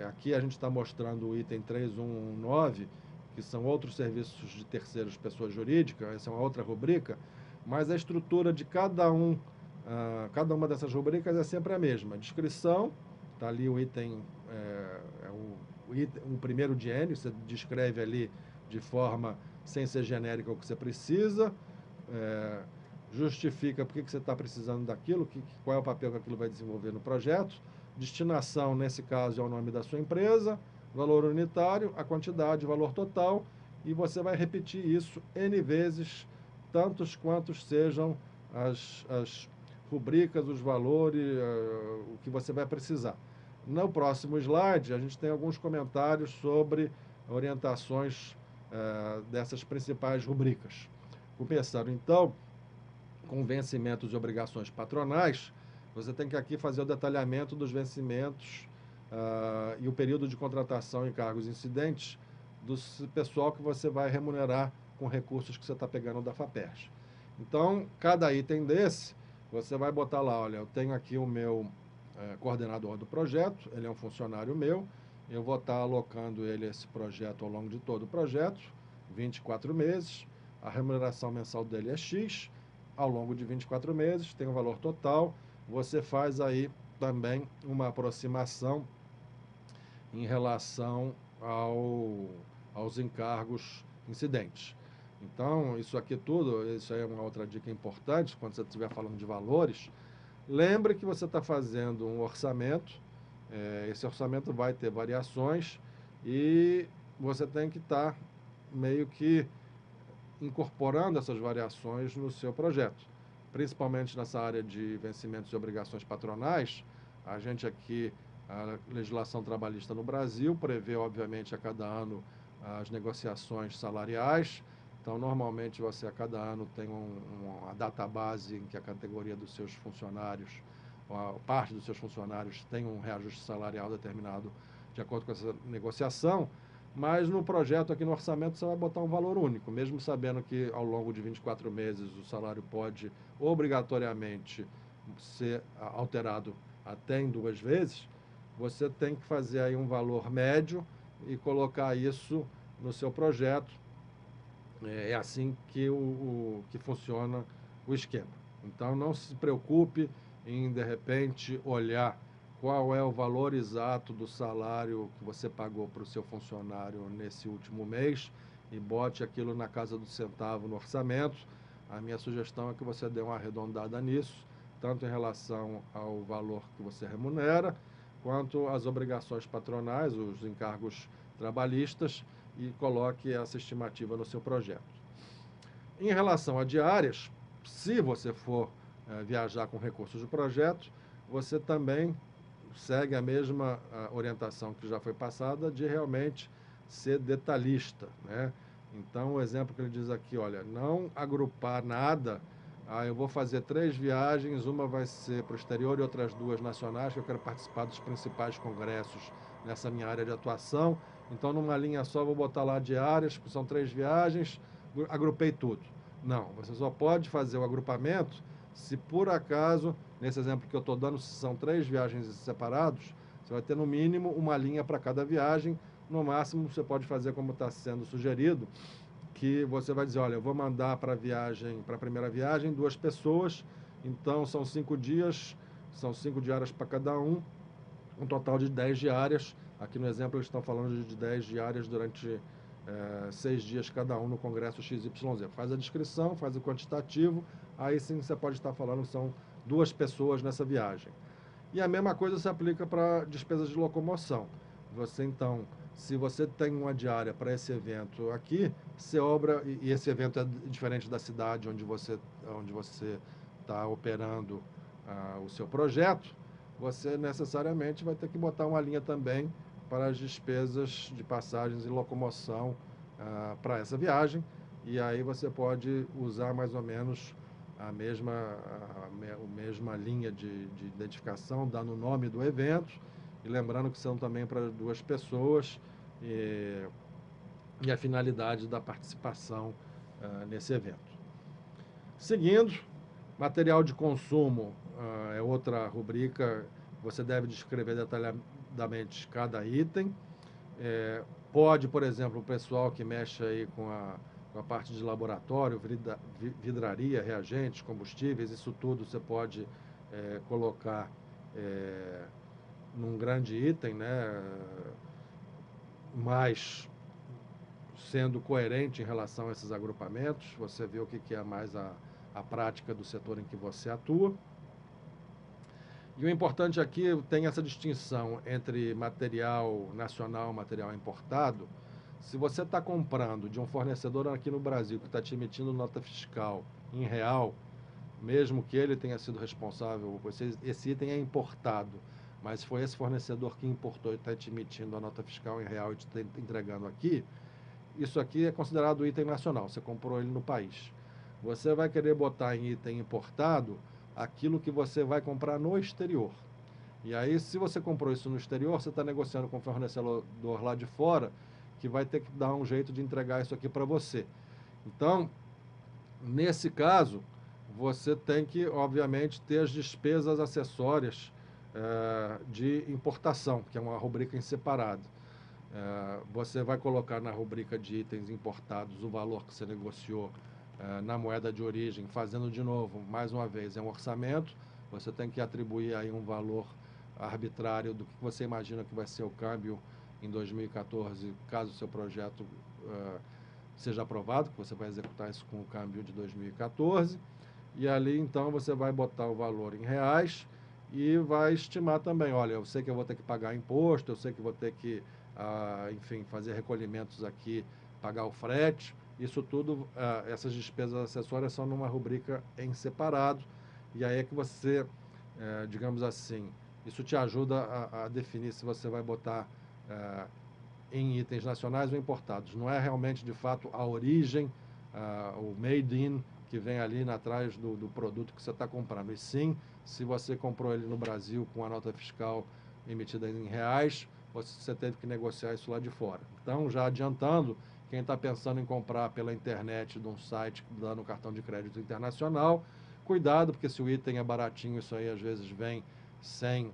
aqui a gente está mostrando o item 3119, que são outros serviços de terceiros, pessoas jurídicas, essa é uma outra rubrica, mas a estrutura de cada uma dessas rubricas é sempre a mesma. Descrição, está ali o item, o primeiro de N, você descreve ali de forma sem ser genérica o que você precisa, justifica por que você está precisando daquilo, qual é o papel que aquilo vai desenvolver no projeto. Destinação, nesse caso, é o nome da sua empresa, valor unitário, a quantidade, valor total, e você vai repetir isso N vezes, tantos quantos sejam as rubricas, os valores, o que você vai precisar. No próximo slide, a gente tem alguns comentários sobre orientações dessas principais rubricas. Começando, então, com vencimentos e obrigações patronais, você tem que aqui fazer o detalhamento dos vencimentos e o período de contratação em cargos incidentes do pessoal que você vai remunerar com recursos que você está pegando da FAPERJ. Então, cada item desse, você vai botar lá, olha, eu tenho aqui o meu coordenador do projeto, ele é um funcionário meu, eu vou estar alocando ele esse projeto ao longo de todo o projeto, 24 meses, a remuneração mensal dele é X, ao longo de 24 meses, tem um valor total, você faz aí também uma aproximação em relação aos encargos incidentes. Então, isso aqui tudo, isso aí é uma outra dica importante, quando você estiver falando de valores, lembre que você está fazendo um orçamento, esse orçamento vai ter variações e você tem que estar meio que incorporando essas variações no seu projeto. Principalmente nessa área de vencimentos e obrigações patronais, a gente aqui, a legislação trabalhista no Brasil prevê, obviamente, a cada ano as negociações salariais. Então, normalmente, você a cada ano tem uma database em que a categoria dos seus funcionários, a parte dos seus funcionários tem um reajuste salarial determinado de acordo com essa negociação, mas no projeto aqui no orçamento você vai botar um valor único, mesmo sabendo que ao longo de 24 meses o salário pode obrigatoriamente ser alterado até em 2 vezes, você tem que fazer aí um valor médio e colocar isso no seu projeto. É assim que funciona o esquema. Então, não se preocupe em, de repente, olhar qual é o valor exato do salário que você pagou para o seu funcionário nesse último mês e bote aquilo na casa do centavo no orçamento. A minha sugestão é que você dê uma arredondada nisso, tanto em relação ao valor que você remunera, quanto às obrigações patronais, os encargos trabalhistas, e coloque essa estimativa no seu projeto. Em relação a diárias, se você for viajar com recursos do projeto, você também segue a mesma orientação que já foi passada de realmente ser detalhista, né? Então, o exemplo que ele diz aqui, olha, não agrupar nada. Eu vou fazer 3 viagens, uma vai ser para o exterior e outras 2 nacionais, que eu quero participar dos principais congressos nessa minha área de atuação. Então, numa linha só, vou botar lá diárias, que são 3 viagens, agrupei tudo. Não, você só pode fazer o agrupamento se por acaso, nesse exemplo que eu estou dando, se são 3 viagens separados, você vai ter no mínimo uma linha para cada viagem. No máximo, você pode fazer como está sendo sugerido, que você vai dizer, olha, eu vou mandar para a primeira viagem 2 pessoas, então são 5 dias, são 5 diárias para cada um total de 10 diárias. Aqui no exemplo eles estão falando de 10 diárias durante 6 dias cada um no Congresso XYZ. Faz a descrição, faz o quantitativo, aí sim você pode estar falando que são 2 pessoas nessa viagem. E a mesma coisa se aplica para despesas de locomoção. Você, então, se você tem uma diária para esse evento aqui, e esse evento é diferente da cidade onde você está operando o seu projeto, você necessariamente vai ter que botar uma linha também para as despesas de passagens e locomoção para essa viagem, e aí você pode usar mais ou menos a mesma linha de identificação, dando o nome do evento, e lembrando que são também para 2 pessoas, e a finalidade da participação nesse evento. Seguindo, material de consumo é outra rubrica. Você deve descrever detalhadamente cada item. Pode, por exemplo, o pessoal que mexe aí com a parte de laboratório, vidraria, reagentes, combustíveis, isso tudo você pode colocar num grande item, né? Mas sendo coerente em relação a esses agrupamentos, você vê o que é mais a prática do setor em que você atua. E o importante aqui tem essa distinção entre material nacional e material importado. Se você está comprando de um fornecedor aqui no Brasil que está te emitindo nota fiscal em real, mesmo que ele tenha sido responsável, esse item é importado, mas foi esse fornecedor que importou e está te emitindo a nota fiscal em real e te entregando aqui, isso aqui é considerado item nacional, você comprou ele no país. Você vai querer botar em item importado aquilo que você vai comprar no exterior. E aí, se você comprou isso no exterior, você está negociando com o fornecedor lá de fora, que vai ter que dar um jeito de entregar isso aqui para você. Então, nesse caso, você tem que, obviamente, ter as despesas acessórias de importação, que é uma rubrica em separado. Você vai colocar na rubrica de itens importados o valor que você negociou na moeda de origem, fazendo de novo, mais uma vez, é um orçamento, você tem que atribuir aí um valor arbitrário do que você imagina que vai ser o câmbio em 2014, caso o seu projeto seja aprovado, que você vai executar isso com o câmbio de 2014, e ali então você vai botar o valor em reais e vai estimar também, olha, eu sei que eu vou ter que pagar imposto, eu sei que vou ter que, enfim, fazer recolhimentos aqui, pagar o frete, isso tudo, essas despesas acessórias são numa rubrica em separado, e aí é que você, digamos assim, isso te ajuda a definir se você vai botar em itens nacionais ou importados. Não é realmente, de fato, a origem, o made in, que vem ali atrás do produto que você está comprando. E sim, se você comprou ele no Brasil com a nota fiscal emitida em reais, você teve que negociar isso lá de fora. Então, já adiantando, quem está pensando em comprar pela internet de um site dando cartão de crédito internacional, cuidado, porque se o item é baratinho, isso aí às vezes vem sem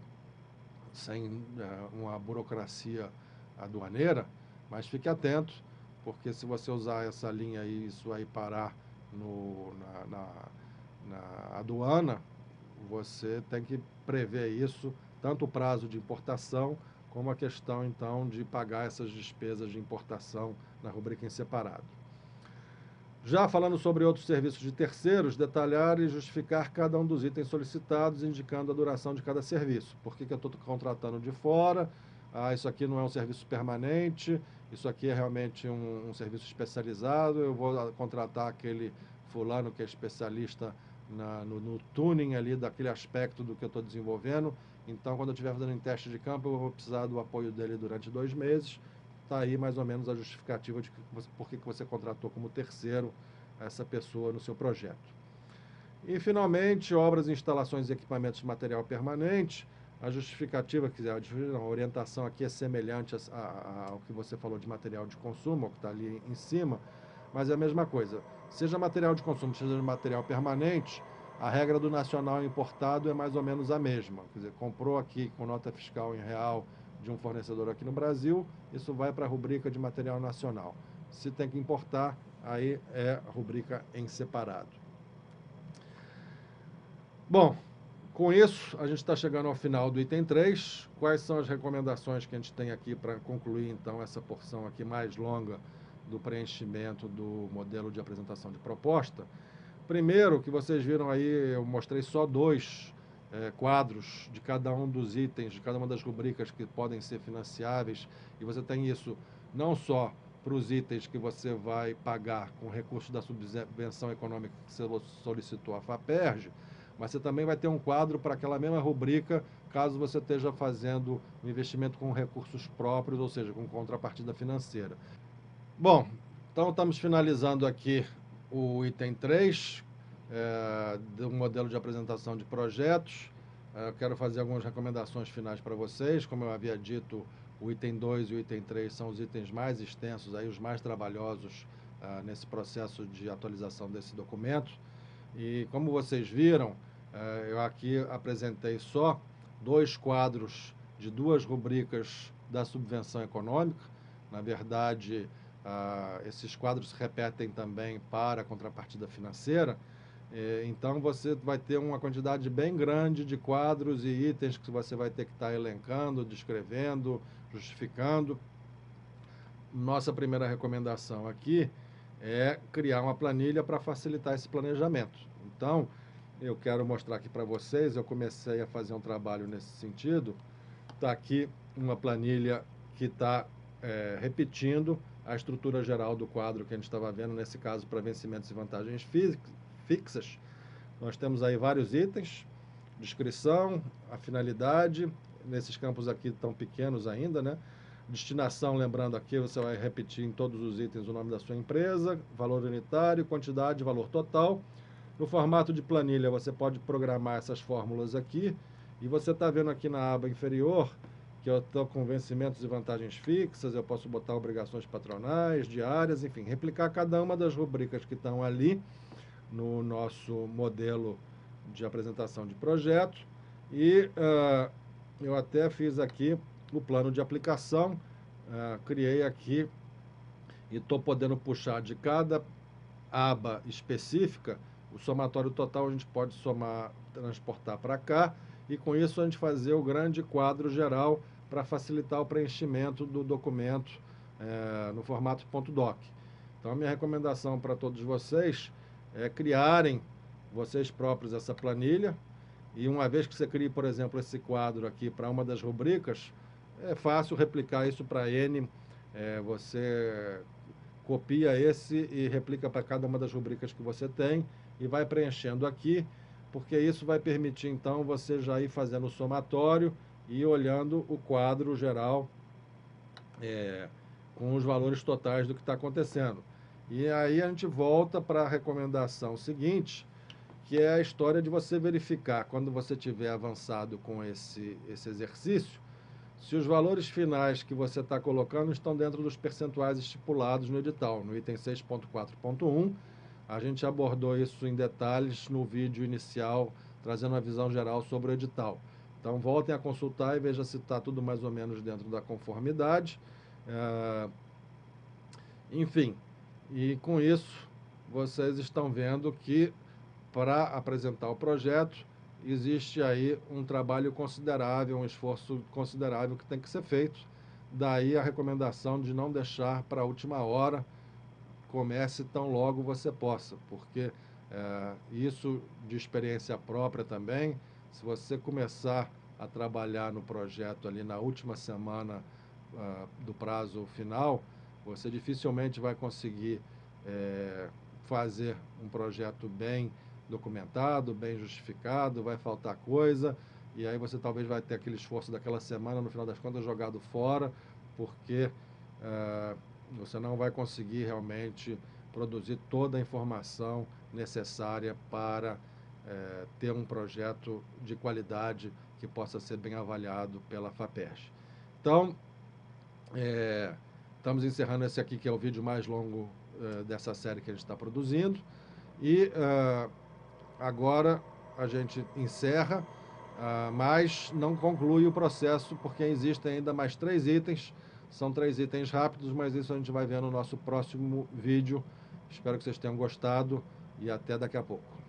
uma burocracia aduaneira, mas fique atento, porque se você usar essa linha aí, isso aí parar na aduana, você tem que prever isso, tanto o prazo de importação, como a questão, então, de pagar essas despesas de importação na rubrica em separado. Já falando sobre outros serviços de terceiros, detalhar e justificar cada um dos itens solicitados, indicando a duração de cada serviço. Por que eu estou contratando de fora? Isso aqui não é um serviço permanente, isso aqui é realmente um serviço especializado, eu vou contratar aquele fulano que é especialista no tuning ali daquele aspecto do que eu estou desenvolvendo. Então, quando eu estiver fazendo um teste de campo, eu vou precisar do apoio dele durante 2 meses. Está aí mais ou menos a justificativa de por que você contratou como terceiro essa pessoa no seu projeto. E, finalmente, obras, instalações e equipamentos de material permanente. A justificativa, a orientação aqui é semelhante ao que você falou de material de consumo, ao que está ali em cima, mas é a mesma coisa. Seja material de consumo, seja material permanente, a regra do nacional importado é mais ou menos a mesma. Quer dizer, comprou aqui com nota fiscal em real de um fornecedor aqui no Brasil, isso vai para a rubrica de material nacional. Se tem que importar, aí é a rubrica em separado. Bom, com isso, a gente está chegando ao final do item 3. Quais são as recomendações que a gente tem aqui para concluir, então, essa porção aqui mais longa do preenchimento do modelo de apresentação de proposta? Primeiro, que vocês viram aí, eu mostrei só 2 quadros de cada um dos itens, de cada uma das rubricas que podem ser financiáveis, e você tem isso não só para os itens que você vai pagar com recursos da subvenção econômica que você solicitou à FAPERJ, mas você também vai ter um quadro para aquela mesma rubrica, caso você esteja fazendo um investimento com recursos próprios, ou seja, com contrapartida financeira. Bom, então estamos finalizando aqui o item 3, do modelo de apresentação de projetos. Eu quero fazer algumas recomendações finais para vocês. Como eu havia dito, O item 2 e o item 3 são os itens mais extensos, aí, os mais trabalhosos nesse processo de atualização desse documento. E como vocês viram, eu aqui apresentei só 2 quadros de 2 rubricas da subvenção econômica. Na verdade, esses quadros se repetem também para a contrapartida financeira. Então, você vai ter uma quantidade bem grande de quadros e itens que você vai ter que estar elencando, descrevendo, justificando. Nossa primeira recomendação aqui é criar uma planilha para facilitar esse planejamento. Então, eu quero mostrar aqui para vocês, eu comecei a fazer um trabalho nesse sentido. Está aqui uma planilha que está repetindo a estrutura geral do quadro que a gente estava vendo, nesse caso, para vencimentos e vantagens fixas. Nós temos aí vários itens, descrição, a finalidade, nesses campos aqui estão pequenos ainda, né? Destinação, lembrando aqui, você vai repetir em todos os itens o nome da sua empresa, valor unitário, quantidade, valor total. No formato de planilha, você pode programar essas fórmulas aqui, e você está vendo aqui na aba inferior que eu estou com vencimentos e vantagens fixas, eu posso botar obrigações patronais, diárias, enfim, replicar cada uma das rubricas que estão ali no nosso modelo de apresentação de projeto. E eu até fiz aqui o plano de aplicação, criei aqui e estou podendo puxar de cada aba específica o somatório total. A gente pode somar, transportar para cá, e com isso a gente fazer o grande quadro geral para facilitar o preenchimento do documento no formato .doc. Então, a minha recomendação para todos vocês é criarem vocês próprios essa planilha, e uma vez que você crie, por exemplo, esse quadro aqui para uma das rubricas, é fácil replicar isso para N. Você copia esse e replica para cada uma das rubricas que você tem e vai preenchendo aqui, porque isso vai permitir, então, você já ir fazendo o somatório e olhando o quadro geral com os valores totais do que está acontecendo. E aí a gente volta para a recomendação seguinte, que é a história de você verificar, quando você tiver avançado com esse exercício, se os valores finais que você está colocando estão dentro dos percentuais estipulados no edital, no item 6.4.1. A gente abordou isso em detalhes no vídeo inicial, trazendo uma visão geral sobre o edital. Então, voltem a consultar e vejam se está tudo mais ou menos dentro da conformidade. Enfim, e com isso, vocês estão vendo que, para apresentar o projeto, existe aí um trabalho considerável, um esforço considerável que tem que ser feito. Daí a recomendação de não deixar para a última hora, comece tão logo você possa, porque isso de experiência própria também, se você começar a trabalhar no projeto ali na última semana do prazo final, você dificilmente vai conseguir fazer um projeto bem documentado, bem justificado, vai faltar coisa, e aí você talvez vai ter aquele esforço daquela semana, no final das contas, jogado fora, porque você não vai conseguir realmente produzir toda a informação necessária para ter um projeto de qualidade que possa ser bem avaliado pela FAPERJ. Então, estamos encerrando esse aqui, que é o vídeo mais longo dessa série que a gente está produzindo, e agora a gente encerra, mas não conclui o processo, porque existem ainda mais 3 itens. São 3 itens rápidos, mas isso a gente vai ver no nosso próximo vídeo. Espero que vocês tenham gostado e até daqui a pouco.